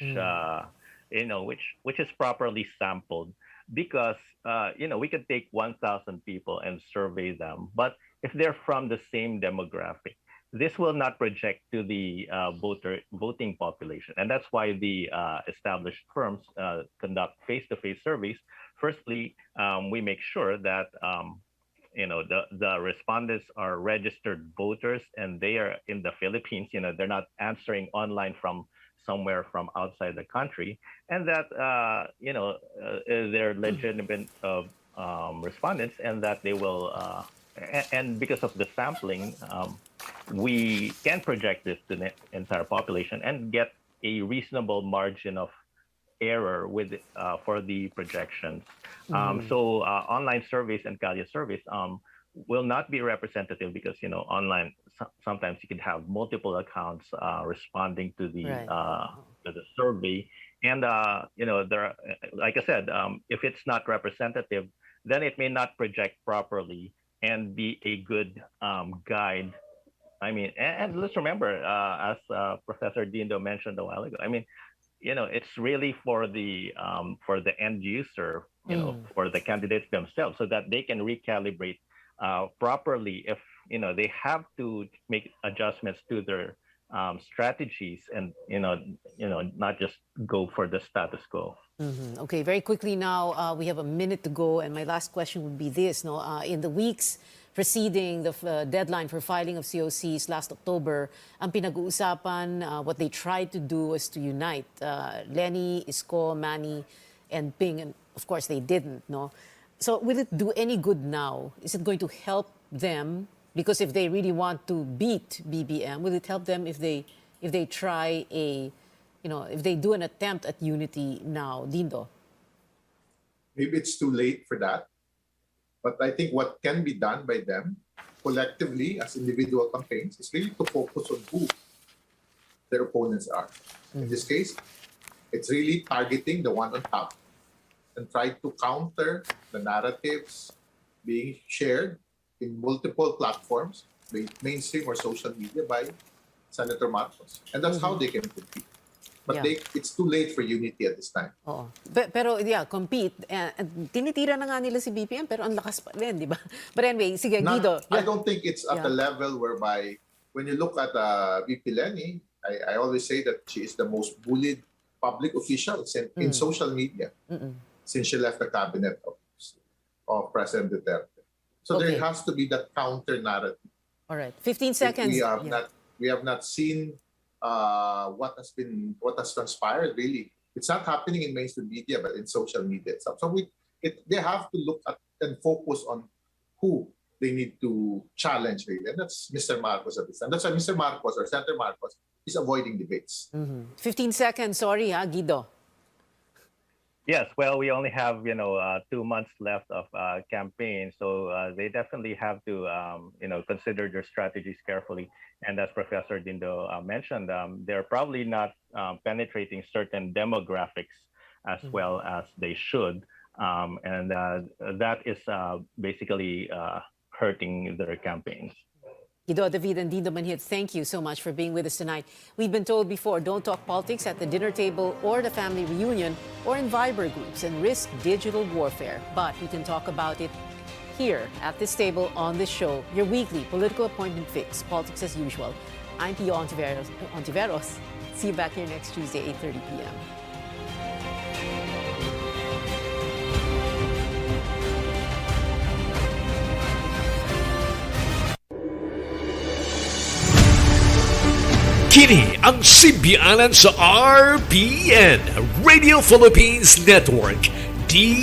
which is properly sampled, because we could take 1,000 people and survey them, but if they're from the same demographic, this will not project to the voting population, and that's why the established firms conduct face-to-face surveys. Firstly, we make sure that the respondents are registered voters and they are in the Philippines. They're not answering online from somewhere from outside the country, and that they're legitimate respondents, and that they will and because of the sampling, we can project this to the entire population and get a reasonable margin of error with for the projections. So online surveys and Calya surveys will not be representative, because online sometimes you could have multiple accounts responding to the survey, and there, like I said, if it's not representative, then it may not project properly and be a good guide. I mean, and let's remember, as Professor Dindo mentioned a while ago, I mean, it's really for the end user, for the candidates themselves, so that they can recalibrate properly if they have to make adjustments to their strategies, and not just go for the status quo. Okay, very quickly now, we have a minute to go, and my last question would be this: in the weeks preceding the deadline for filing of COCs last October, ang pinag-uusapan, what they tried to do was to unite Lenny, Isko, Manny, and Ping, and of course they didn't. So will it do any good now? Is it going to help them? Because if they really want to beat BBM, will it help them if they try if they do an attempt at unity now, Dindo? Maybe it's too late for that. But I think what can be done by them collectively as individual campaigns is really to focus on who their opponents are. In this case, it's really targeting the one on top and try to counter the narratives being shared in multiple platforms, be it mainstream or social media, by Senator Marcos. And that's how they can compete. But it's too late for unity at this time. Pero compete. Tinitira na nga nila si BPM, pero ang lakas pa rin, di ba? But anyway, sige, Guido. I don't think it's at the level whereby, when you look at VP Lenny, I always say that she is the most bullied public official in social media since she left the cabinet of President Duterte. So there has to be that counter narrative. All right, 15 seconds. We have not seen what has transpired, really. It's not happening in mainstream media, but in social media itself. So they have to look at and focus on who they need to challenge, really. And that's Mr. Marcos at this time. That's why Mr. Marcos or Senator Marcos is avoiding debates. 15 seconds, sorry, Guido. Yes, well, we only have 2 months left of campaign, so they definitely have to consider their strategies carefully. And as Professor Dindo mentioned, they're probably not penetrating certain demographics as well as they should, and that is basically hurting their campaigns. Guido David and Dindo Manhit, thank you so much for being with us tonight. We've been told before, don't talk politics at the dinner table or the family reunion or in Viber groups, and risk digital warfare. But we can talk about it here at this table on this show, your weekly political appointment fix, politics as usual. I'm Pia Ontiveros. See you back here next Tuesday, 8:30 p.m. Kini ang simbianan sa RPN, Radio Philippines Network, DXKS